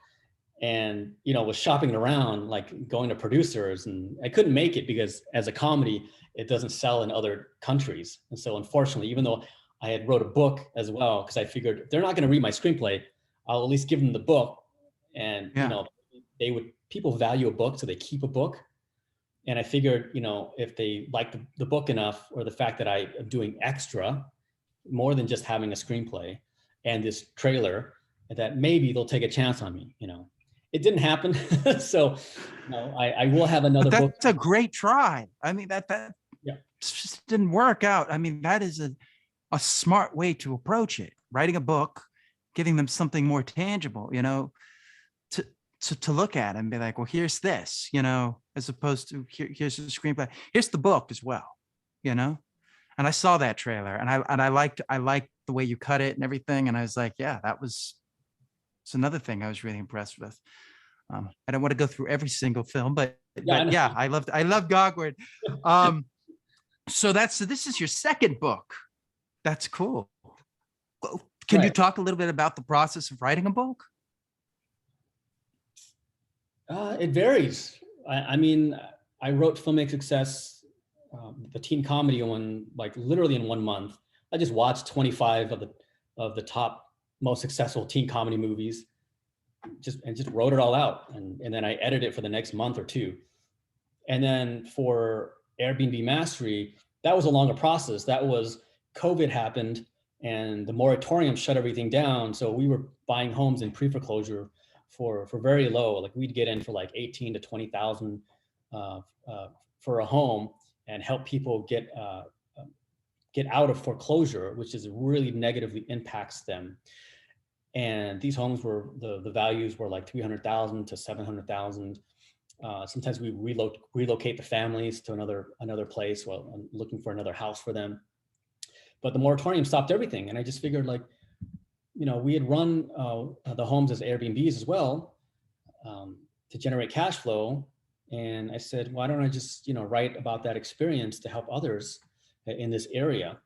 and, you know, was shopping around, like going to producers, and I couldn't make it because as a comedy, it doesn't sell in other countries. And so unfortunately, even though I had wrote a book as well, because I figured they're not going to read my screenplay, I'll at least give them the book. And, you know, people value a book, so they keep a book. And I figured, you know, if they like the book enough, or the fact that I am doing extra more than just having a screenplay and this trailer, that maybe they'll take a chance on me, you know. It didn't happen. So, you know, I will have another book. That's a great try. I mean, that yeah. just didn't work out. I mean, that is a smart way to approach it. Writing a book, giving them something more tangible, you know, to look at and be like, well, here's this, you know, as opposed to here's the screenplay. Here's the book as well, you know. And I saw that trailer, and I liked the way you cut it and everything. And I was like, yeah, it's another thing I was really impressed with. I don't want to go through every single film, but yeah, I loved Gawkward. So this is your second book. That's cool. Can you talk a little bit about the process of writing a book? It varies. I mean, I wrote Filmmaking Success, the teen comedy one, like literally in 1 month. I just watched 25 of the top most successful teen comedy movies, just wrote it all out. And then I edited it for the next month or two. And then for Airbnb Mastery, that was a longer process. That was COVID happened and the moratorium shut everything down. So we were buying homes in pre-foreclosure for very low. Like we'd get in for like 18 to 20,000 for a home, and help people get out of foreclosure, which is really negatively impacts them. And these homes were the values were like 300,000 to 700,000. Sometimes we relocate the families to another place while I'm looking for another house for them. But the moratorium stopped everything, and I just figured, like, you know, we had run the homes as Airbnbs as well to generate cash flow. And I said, why don't I just, you know, write about that experience to help others in this area?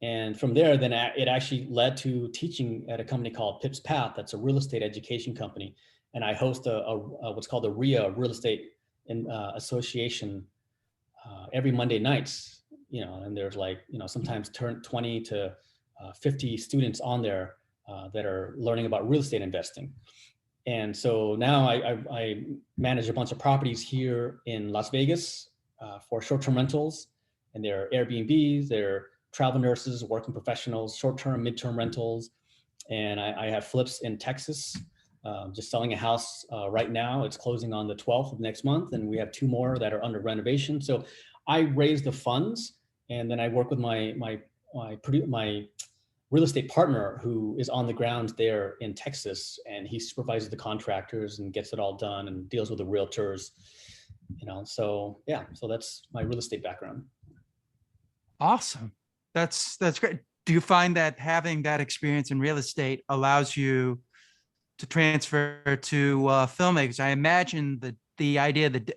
And from there, then it actually led to teaching at a company called Pips Path. That's a real estate education company. And I host a what's called the RIA, Real Estate Association, every Monday nights. You know, and there's like, you know, sometimes 20 to 50 students on there that are learning about real estate investing. And so now I manage a bunch of properties here in Las Vegas for short-term rentals, and they're Airbnbs, they're travel nurses, working professionals, short-term, midterm rentals. And I have flips in Texas, just selling a house right now. It's closing on the 12th of next month. And we have 2 more that are under renovation. So I raise the funds, and then I work with my real estate partner who is on the ground there in Texas, and he supervises the contractors and gets it all done and deals with the realtors, so yeah, so that's my real estate background. Awesome. That's great. Do you find that having that experience in real estate allows you to transfer to filmmakers? I imagine the idea that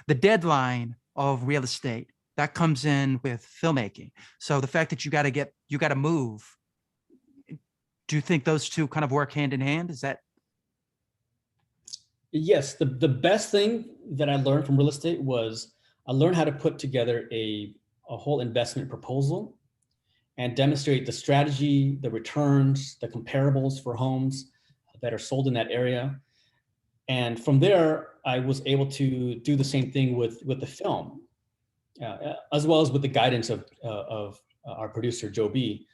the deadline of real estate that comes in with filmmaking. So the fact that you got to move. Do you think those two kind of work hand in hand? Is that? Yes, the best thing that I learned from real estate was I learned how to put together a whole investment proposal and demonstrate the strategy, the returns, the comparables for homes that are sold in that area. And from there, I was able to do the same thing with the film, as well as with the guidance of our producer, Joe B.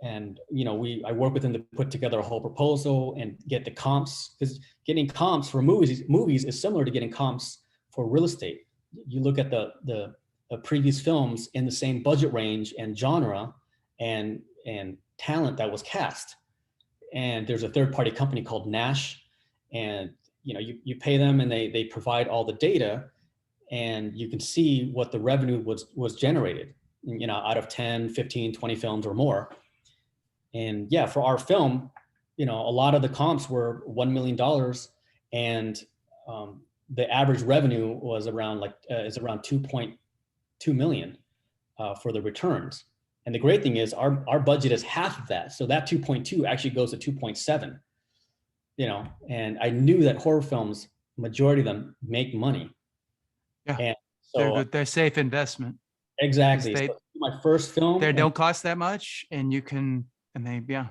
And I work with him to put together a whole proposal and get the comps, because getting comps for movies is similar to getting comps for real estate. You look at the previous films in the same budget range and genre and talent that was cast. And there's a third-party company called Nash, and you pay them and they provide all the data, and you can see what the revenue was generated, out of 10, 15, 20 films or more. And yeah, for our film, a lot of the comps were $1 million, and the average revenue was around is around 2.2 million for the returns. And the great thing is our budget is half of that. So that 2.2 actually goes to 2.7, and I knew that horror films, majority of them make money. Yeah. And so they're safe investment. Exactly. So my first film. They don't cost that much, and you can, yeah.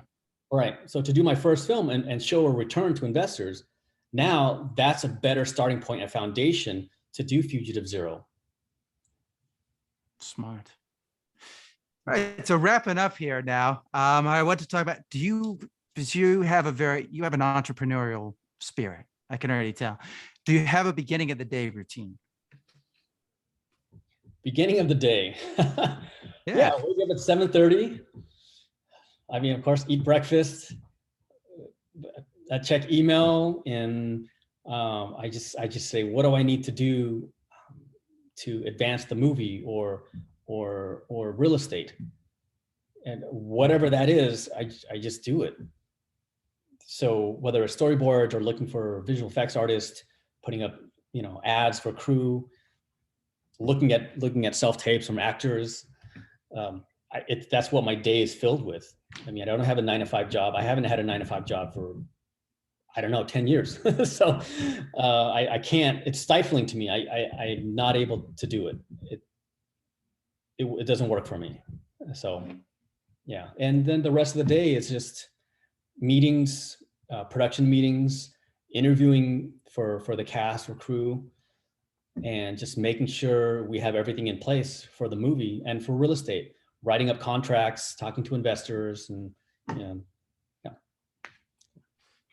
Right. So to do my first film and show a return to investors, now that's a better starting point and foundation to do Fugitive Zero. Smart. All right. So wrapping up here now, I want to talk about, because you have an entrepreneurial spirit. I can already tell. Do you have a beginning of the day routine? Beginning of the day. Yeah. I wake up at 7:30. I mean, of course, eat breakfast. I check email, and I just say, what do I need to do to advance the movie or real estate, and whatever that is, I just do it. So whether it's storyboards or looking for visual effects artists, putting up ads for crew, looking at self tapes from actors, that's what my day is filled with. I mean, I don't have a 9-to-5 job. I haven't had a 9-to-5 job for, I don't know, 10 years. So I can't, it's stifling to me. I'm not able to do it. It doesn't work for me. So yeah. And then the rest of the day is just meetings, production meetings, interviewing for the cast or crew, and just making sure we have everything in place for the movie and for real estate. Writing up contracts, talking to investors, and yeah.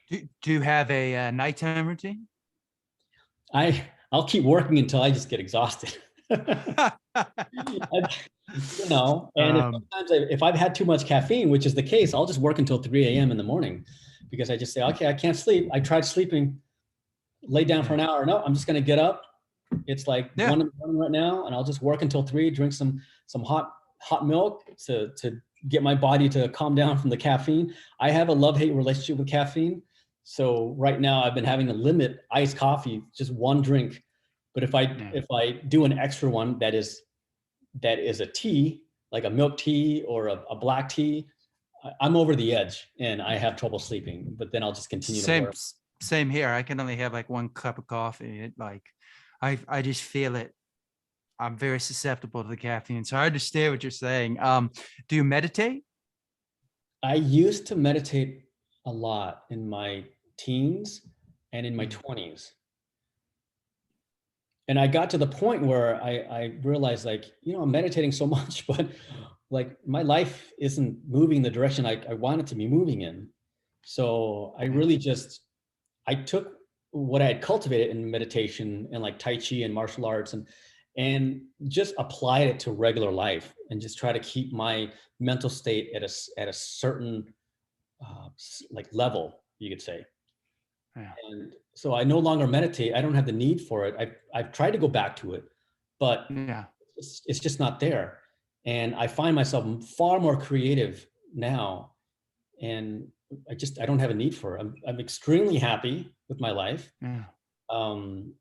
Do you have a nighttime routine? I'll keep working until I just get exhausted. Sometimes if I've had too much caffeine, which is the case, I'll just work until 3 a.m. in the morning, because I just say, okay, I can't sleep. I tried sleeping, lay down for an hour. No, I'm just gonna get up. It's like 1 in the morning right now, and I'll just work until 3, drink some hot milk to get my body to calm down from the caffeine. I have a love-hate relationship with caffeine. So right now I've been having to limit iced coffee, just 1 drink. But if I do an extra one that is a tea, like a milk tea or a black tea, I'm over the edge and I have trouble sleeping. But then I'll just continue to work. Same here. I can only have like 1 cup of coffee. I just feel it. I'm very susceptible to the caffeine. So I understand what you're saying. Do you meditate? I used to meditate a lot in my teens and in my 20s. And I got to the point where I realized, I'm meditating so much, but like my life isn't moving in the direction I want it to be moving in. So I really just, I took what I had cultivated in meditation and like Tai Chi and martial arts and just applied it to regular life and just try to keep my mental state at a certain like level, you could say. Yeah. And so I no longer meditate. I don't have the need for it. I've tried to go back to it, but Yeah. it's just not there. And I find myself far more creative now. And I don't have a need for it. I'm extremely happy with my life. Yeah. Um,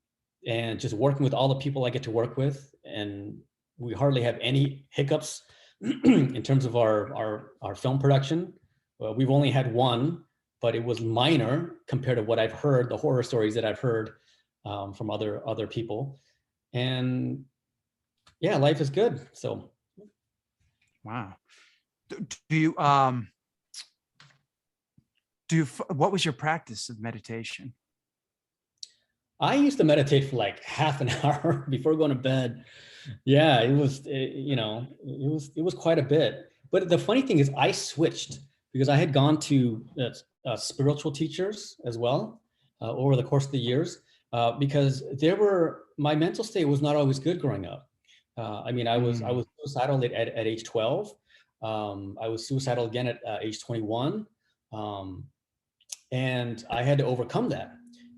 and just working with all the people I get to work with. And we hardly have any hiccups in terms of our film production. We've only had one, but it was minor compared to what I've heard, the horror stories that I've heard from other people. And yeah, life is good. So Wow. Do you what was your practice of meditation? I used to meditate for like half an hour before going to bed. Yeah, it was quite a bit. But the funny thing is, I switched because I had gone to spiritual teachers as well over the course of the years because my mental state was not always good growing up. I mean, I was suicidal at age 12. I was suicidal again at age 21, and I had to overcome that.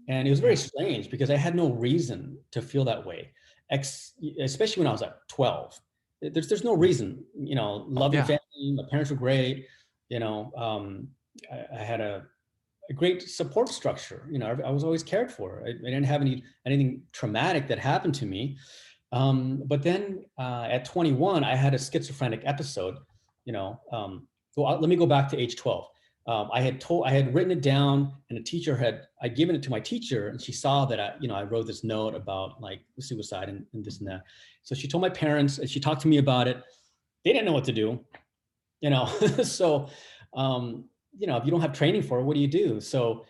And it was very strange because I had no reason to feel that way, especially when I was like 12. There's no reason, loving Yeah. family, my parents were great, I had a great support structure. I was always cared for. I didn't have anything traumatic that happened to me. But then at 21, I had a schizophrenic episode. Let me go back to age 12. I had written it down, and I'd given it to my teacher, and she saw that I wrote this note about like suicide and this and that. So she told my parents, and she talked to me about it. They didn't know what to do, so if you don't have training for it, what do you do? So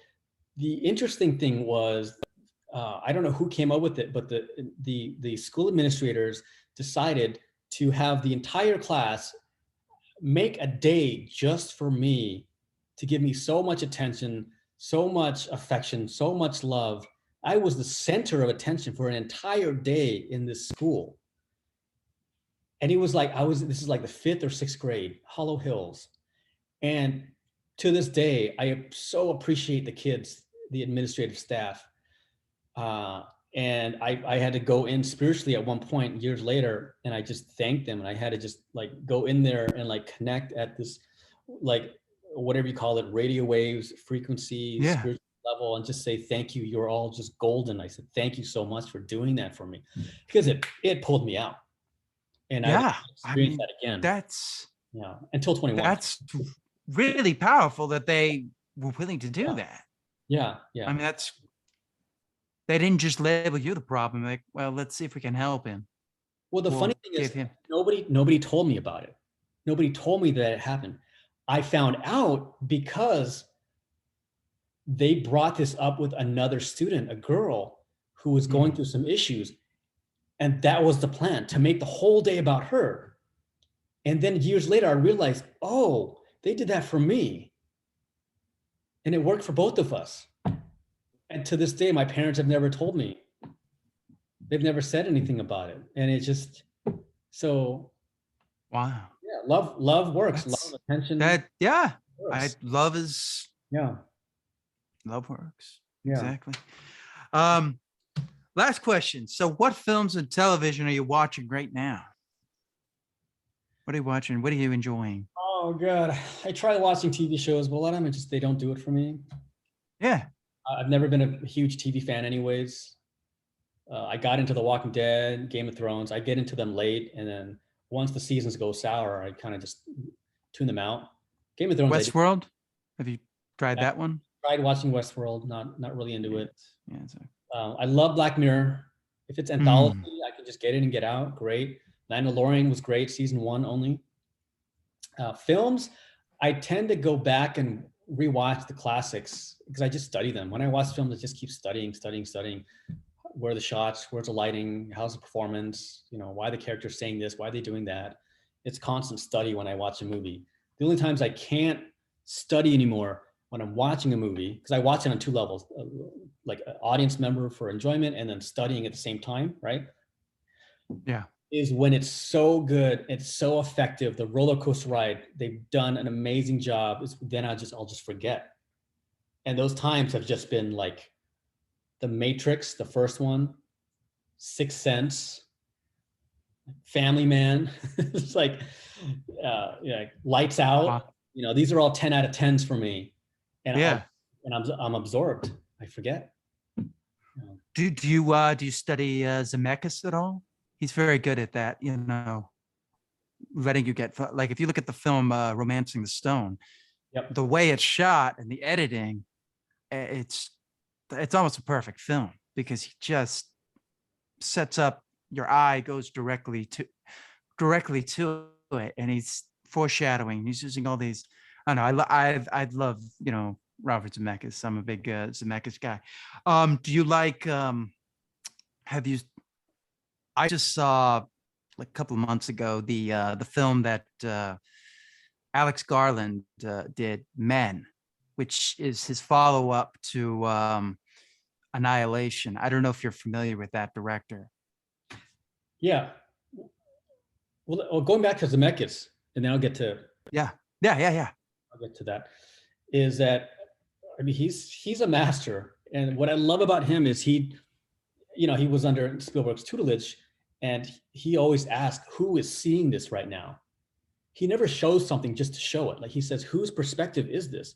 the interesting thing was, I don't know who came up with it, but the school administrators decided to have the entire class make a day just for me, to give me so much attention, so much affection, so much love. I was the center of attention for an entire day in this school. And it was like, this is like the 5th or 6th grade, Hollow Hills. And to this day, I so appreciate the kids, the administrative staff. And I had to go in spiritually at one point years later, and I just thanked them. And I had to just like go in there and like connect at this, like, whatever you call it, radio waves, frequencies, spiritual level, and just say, thank you. You're all just golden. I said, thank you so much for doing that for me, because it pulled me out. And I experienced that again. That's until 21. That's really powerful that they were willing to do that. Yeah. I mean, they didn't just label you the problem. Like, well, let's see if we can help him. Well, the funny thing is, nobody told me about it. Nobody told me that it happened. I found out because they brought this up with another student, a girl who was going through some issues. And that was the plan, to make the whole day about her. And then years later, I realized, oh, they did that for me. And it worked for both of us. And to this day, my parents have never told me. They've never said anything about it. And it just, so. Wow. Yeah, love works. Love, attention. Works. Love is. Yeah. Love works. Yeah. Exactly. Last question. So what films and television are you watching right now? What are you watching? What are you enjoying? Oh, God. I try watching TV shows, but a lot of them, they don't do it for me. Yeah. I've never been a huge TV fan anyways. I got into The Walking Dead, Game of Thrones. I get into them late, and then once the seasons go sour, I kind of just tune them out. Game of Thrones. Westworld? Have you tried that one? Tried watching Westworld, not really into it. Yeah. I love Black Mirror. If it's anthology, I can just get in and get out. Great. Mandalorian was great, season 1 only. Films, I tend to go back and rewatch the classics because I just study them. When I watch films, I just keep studying. Where are the shots? Where's the lighting? How's the performance? Why the character's saying this? Why are they doing that? It's constant study when I watch a movie. The only times I can't study anymore when I'm watching a movie, because I watch it on two levels, like an audience member for enjoyment and then studying at the same time, right? Yeah. Is when it's so good, it's so effective, the roller coaster ride, they've done an amazing job. Then I'll just forget. And those times have just been like The Matrix, the first one, Sixth Sense, Family Man. It's like, yeah, Lights Uh, Out. These are all 10 out of 10s for me, and yeah. I'm absorbed. I forget. Do you study Zemeckis at all? He's very good at that, letting you get, like, if you look at the film Romancing the Stone, Yep. the way it's shot and the editing, it's almost a perfect film because he just sets up your eye, goes directly to it, and he's foreshadowing. He's using all these. I don't know. I love Robert Zemeckis. I'm a big Zemeckis guy. Do you like? Have you? I just saw like a couple of months ago the film that Alex Garland did, Men, which is his follow up to Annihilation. I don't know if you're familiar with that director. Yeah. Well, going back to Zemeckis, and then I'll get to Yeah. I'll get to that. Is that, I mean, he's a master, and what I love about him is he was under Spielberg's tutelage, and he always asked, who is seeing this right now? He never shows something just to show it. Like, he says, whose perspective is this?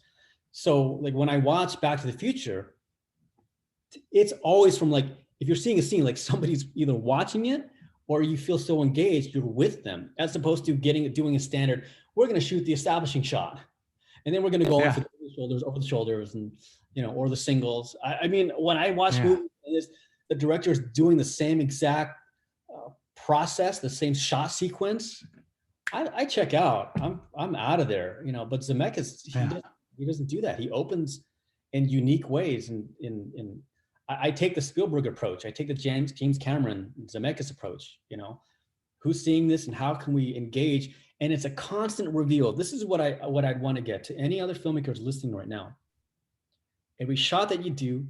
So like when I watch Back to the Future, it's always from, like, if you're seeing a scene, like somebody's either watching it or you feel so engaged, you're with them, as opposed to doing a standard, we're going to shoot the establishing shot, and then we're going to go over the shoulders, and or the singles. I mean, when I watch movies, the director is doing the same exact process, the same shot sequence, I check out. I'm out of there, But Zemeckis, he doesn't do that. He opens in unique ways, and I take the Spielberg approach. I take the James Cameron Zemeckis approach. Who's seeing this and how can we engage? And it's a constant reveal. This is what I'd want to get to any other filmmakers listening right now. Every shot that you do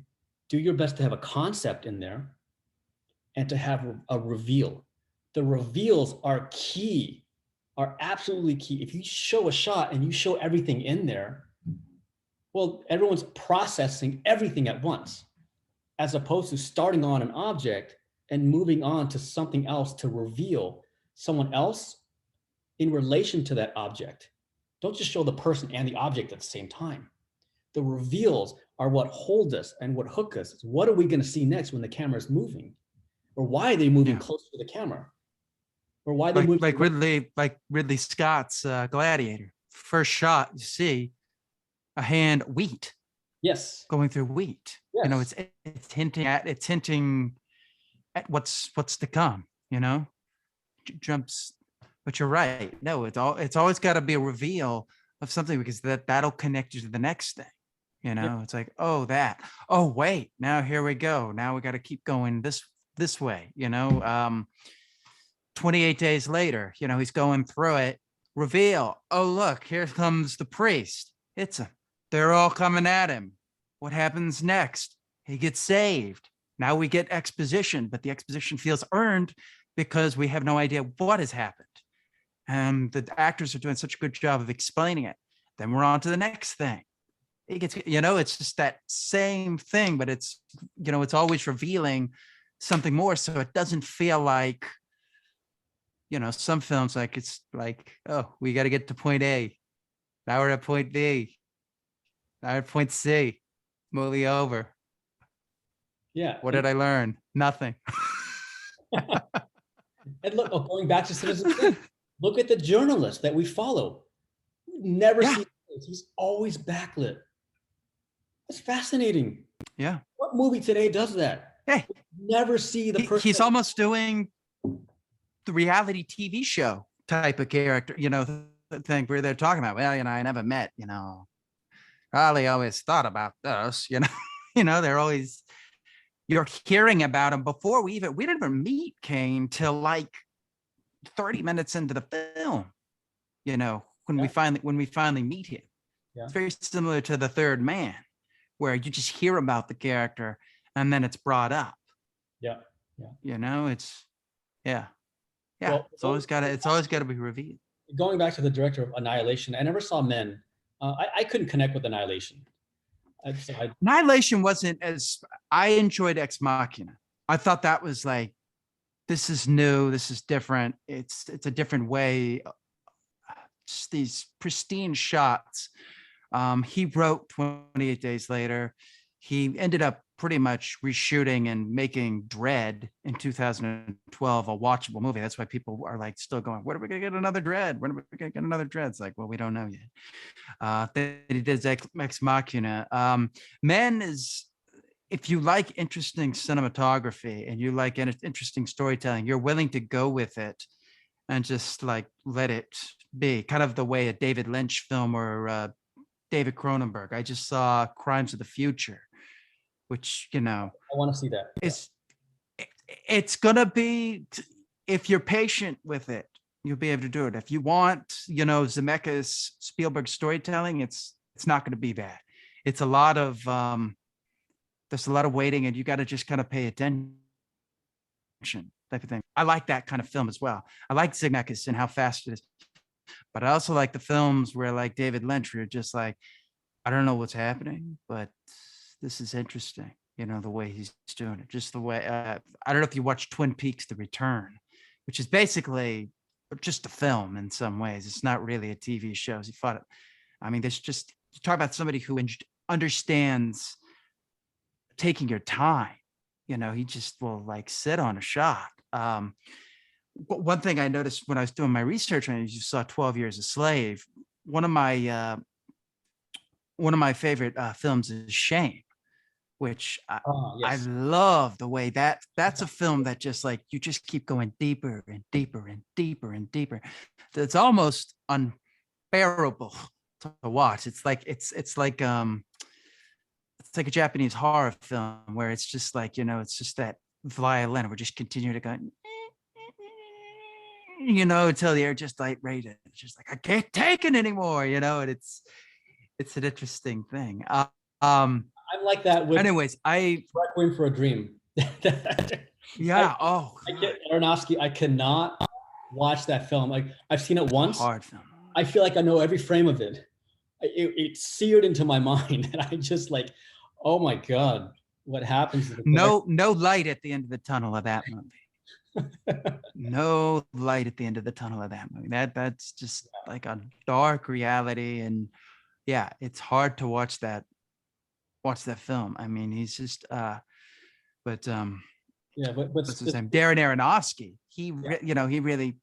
your best to have a concept in there and to have a reveal. The reveals are key, are absolutely key. If you show a shot and you show everything in there, well, everyone's processing everything at once, as opposed to starting on an object and moving on to something else to reveal someone else in relation to that object. Don't just show the person and the object at the same time. The reveals are what hold us and what hook us. What are we going to see next when the camera is moving? Or why are they moving closer to the camera? Or why they move like Ridley Scott's Gladiator. First shot, you see a hand wheat. Yes. Going through wheat. Yes. It's hinting at what's to come, jumps. But you're right. No, it's always got to be a reveal of something, because that'll connect you to the next thing. It's like, oh, wait, now here we go. Now we got to keep going this way, 28 days later, he's going through it. Reveal. Oh, look, here comes the priest. They're all coming at him. What happens next? He gets saved. Now we get exposition, but the exposition feels earned because we have no idea what has happened. And the actors are doing such a good job of explaining it. Then we're on to the next thing. It gets, it's just that same thing, but it's always revealing something more. So it doesn't feel like, some films, like, it's like, oh, we got to get to point A. Now we're at point B. Now we're at point C. Movie over. Yeah. What did I learn? Nothing. And look, going back to Citizen Kane, look at the journalist that we follow. Never see his. He's always backlit. That's fascinating. Yeah. What movie today does that? Hey, never see the person. He's almost doing the reality TV show type of character, the thing where they're talking about, well, I never met, Riley always thought about this, they're always, you're hearing about him before we didn't even meet Kane till like 30 minutes into the film. you know, Yeah. when we finally meet him. Yeah. It's very similar to The Third Man, where you just hear about the character and then it's brought up. Yeah. Yeah. You know, it's yeah. Yeah. Well, It's always gotta be revealed. going back to the director of Annihilation, I never saw Men. I couldn't connect with Annihilation. So Annihilation wasn't as I enjoyed Ex Machina. I thought that was like, this is new, this is different. It's a different way. Just these pristine shots. He wrote 28 Days Later. He ended up pretty much reshooting and making Dread in 2012 a watchable movie. That's why people are like still going, when are we gonna get another Dread? When are we gonna get another Dread? It's like, well, we don't know yet. He did Ex Machina. Men is, if you like interesting cinematography and you like interesting storytelling, you're willing to go with it and just like let it be, kind of the way a David Lynch film or David Cronenberg. I just saw Crimes of the Future, which, you know, I want to see that. is it's gonna be, if you're patient with it, you'll be able to do it. If you want, you know, Zemeckis Spielberg storytelling, it's not going to be that. It's a lot of there's a lot of waiting, and you got to just kind of pay attention, type of thing. I like that kind of film as well. I like Zemeckis and how fast it is, but I also like the films where, like David Lynch, where you're just like, I don't know what's happening, but this is interesting. You know, the way he's doing it, just the way. I don't know if you watch Twin Peaks: The Return, which is basically just a film in some ways. It's not really a TV show. He thought, I mean, there's just, you talk about somebody who understands taking your time. You know, he just will like sit on a shot. One thing I noticed when I was doing my research on it, you saw 12 Years a Slave. One of my favorite films is Shame, which I Yes. love the way that's a film that just like, you just keep going deeper and deeper and deeper and deeper. It's almost unbearable to watch. It's like it's like a Japanese horror film where it's just like, you know, it's just that violin. We're just continuing to go, you know, until they're just like ready to, just like, I can't take it anymore, you know. And it's an interesting thing. I'm like that with Anyways, Requiem for a Dream. yeah. I get Aronofsky. I cannot watch that film. Like, I've seen it once. Hard film. I feel like I know every frame of it. It's seared into my mind, and I just like, oh my God, what happens? No light at the end of the tunnel of that movie. No light at the end of the tunnel of that movie. That's just like a dark reality, and yeah, it's hard to watch that film. I mean, he's just yeah, but what's his name? Darren Aronofsky. You know, he really,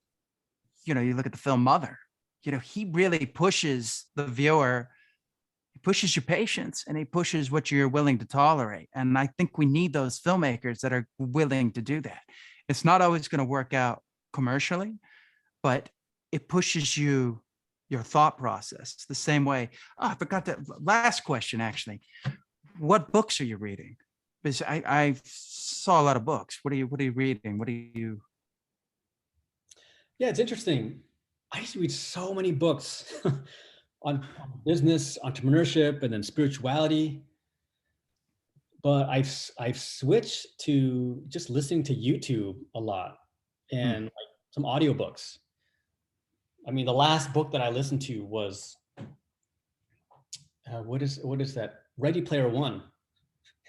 you know, you look at the film Mother, you know, he really pushes the viewer, he pushes your patience, and he pushes what you're willing to tolerate. And I think we need those filmmakers that are willing to do that. It's not always going to work out commercially, but it pushes your thought process the same way. Oh, I forgot that last question, actually. What books are you reading? Because I saw a lot of books. What are you reading? What are you? Yeah, it's interesting. I used to read so many books on business, entrepreneurship, and then spirituality. But I've switched to just listening to YouTube a lot and like some audiobooks. I mean, the last book that I listened to was what is that? Ready Player One.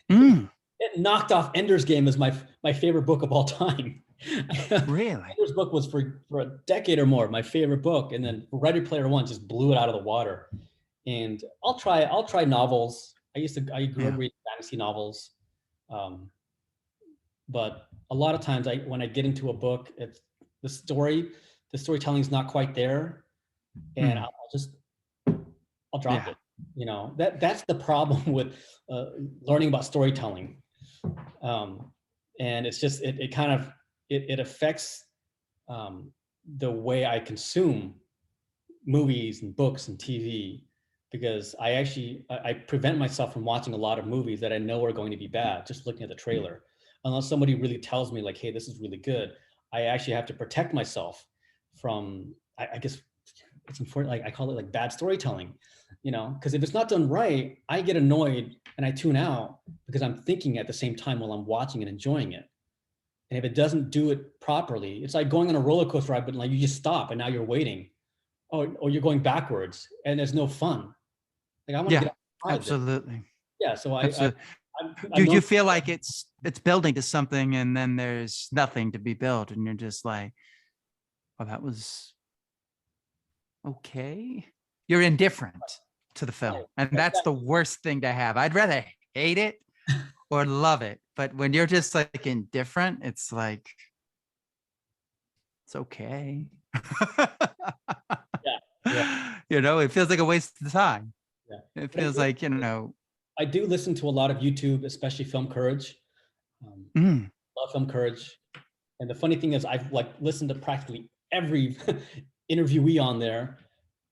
It knocked off Ender's Game as my favorite book of all time. Really? Ender's book was for a decade or more my favorite book, and then Ready Player One just blew it out of the water. And I'll try novels. I grew up reading fantasy novels, but a lot of times when I get into a book, it's the storytelling is not quite there, and I'll drop it. You know, that's the problem with learning about storytelling, and it's just it kind of it affects the way I consume movies and books and TV, because I prevent myself from watching a lot of movies that I know are going to be bad just looking at the trailer, unless somebody really tells me like, hey, this is really good. I actually have to protect myself from, I guess, it's important. Like I call it like bad storytelling, because if it's not done right, I get annoyed and I tune out because I'm thinking at the same time while I'm watching and enjoying it. And if it doesn't do it properly, it's like going on a roller coaster ride, but like you just stop and now you're waiting, or you're going backwards and there's no fun. Like I want to Yeah, get off the ride there. absolutely. Yeah, so Absolutely. I'm You known. feel like it's building to something and then there's nothing to be built and you're just like, well, that was okay. You're indifferent to the film. And that's the worst thing to have. I'd rather hate it or love it. But when you're just like indifferent, it's like, it's okay. Yeah. It feels like a waste of time. Yeah. It feels like, I do listen to a lot of YouTube, especially Film Courage. Love Film Courage. And the funny thing is I've like listened to practically every interviewee on there,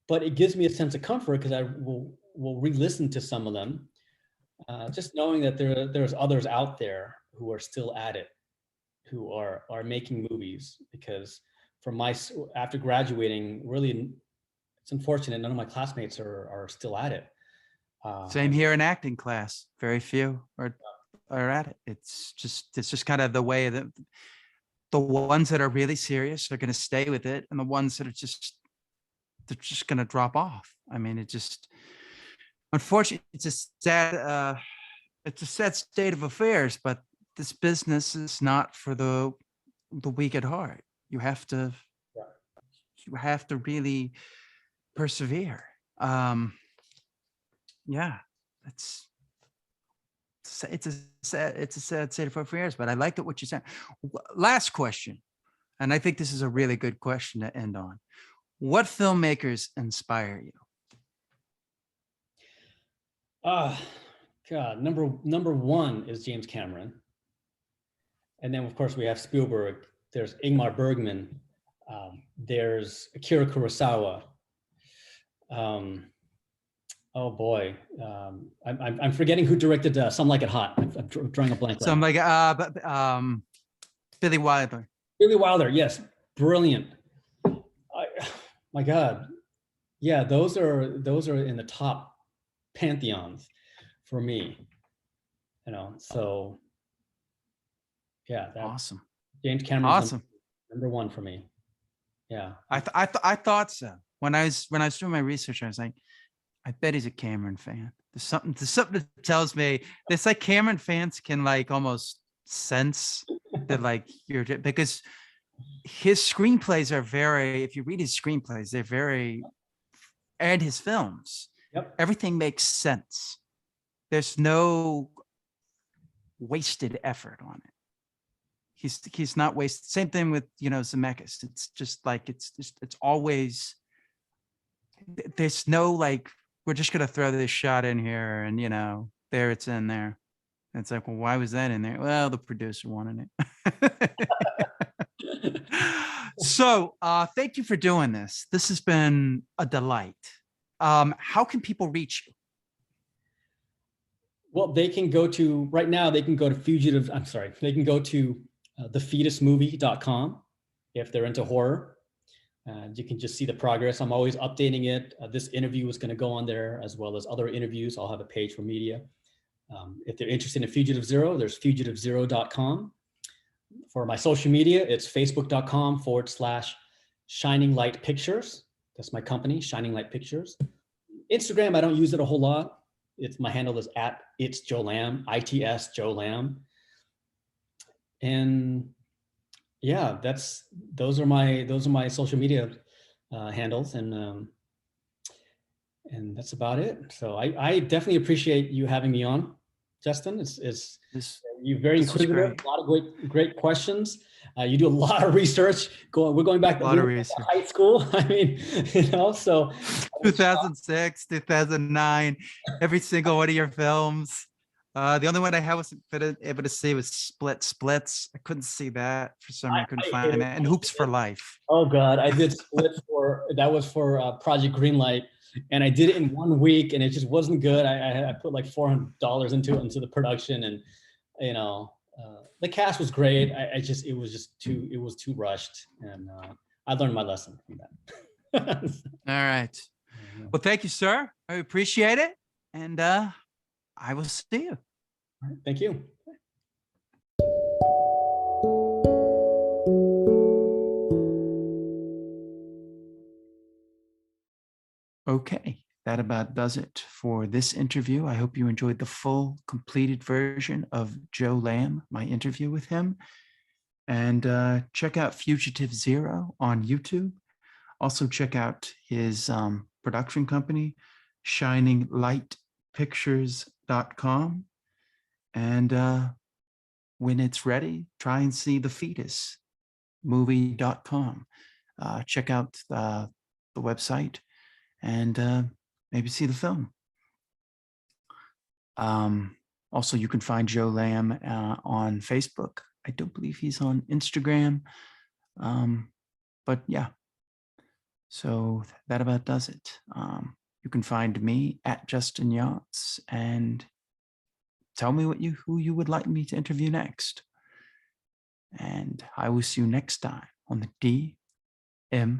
but it gives me a sense of comfort because I will re-listen to some of them, just knowing that there's others out there who are still at it, who are making movies. Because after graduating, really, it's unfortunate none of my classmates are still at it. Same here in acting class. Very few are at it. It's just kind of the way that the ones that are really serious are going to stay with it, and the ones that are they're just going to drop off. I mean, it just, unfortunately, it's a sad state of affairs. But this business is not for the weak at heart. You have to really persevere. Yeah, it's a sad state of affairs. But I liked what you said. Last question, and I think this is a really good question to end on. What filmmakers inspire you? God, number one is James Cameron. And then of course we have Spielberg. There's Ingmar Bergman. There's Akira Kurosawa. Oh boy, I'm forgetting who directed Some Like It Hot. I'm drawing a blank. So I'm like, Billy Wilder. Billy Wilder, yes, brilliant. My God, yeah, those are in the top pantheons for me. So yeah, Awesome. James Cameron. Awesome. Number one for me. Yeah. I thought so. When I was doing my research, I was like, I bet he's a Cameron fan. There's something that tells me this, like, Cameron fans can like almost sense that like because his screenplays are very, if you read his screenplays, they're very, and his films, everything makes sense. There's no wasted effort on it. He's not wasted. Same thing with, Zemeckis. It's just like, it's always, there's no like, we're just going to throw this shot in here and, there it's in there. And it's like, well, why was that in there? Well, the producer wanted it. So thank you for doing this. This has been a delight. How can people reach you? Well, they can go to, right now, they can go to thefetusmovie.com if they're into horror. You can just see the progress. I'm always updating it. This interview is going to go on there as well as other interviews. I'll have a page for media. If they're interested in Fugitive Zero, there's fugitivezero.com. For my social media, it's facebook.com/Shining Light Pictures. That's my company, Shining Light Pictures. Instagram, I don't use it a whole lot. My handle is @itsjoelamb, ITS Joe Lamb. And yeah, those are my social media handles, and that's about it. So I definitely appreciate you having me on, Justin. You're very inquisitive. A lot of great questions. You do a lot of research. We're going back to high school. I mean, so 2006, 2009, every single one of your films. The only one I wasn't able to see was Splits. I couldn't see that for some reason. I couldn't find that. And Hoops for Life. Oh God, I did Split for Project Greenlight, and I did it in 1 week, and it just wasn't good. I put like $400 into the production, and the cast was great. It was too rushed, and I learned my lesson from that. All right. Well, thank you, sir. I appreciate it. And I will see you. All right, thank you. Okay, that about does it for this interview. I hope you enjoyed the full, completed version of Joe Lamb, my interview with him. And check out Fugitive Zero on YouTube. Also, check out his production company, ShiningLightPictures.com. And when it's ready, try and see The Fetus movie.com. Check out the website and maybe see the film. Also, you can find Joe Lamb on Facebook. I don't believe he's on Instagram. But yeah, so that about does it. You can find me at Justin Yachts and tell me who you would like me to interview next. And I will see you next time on the DMF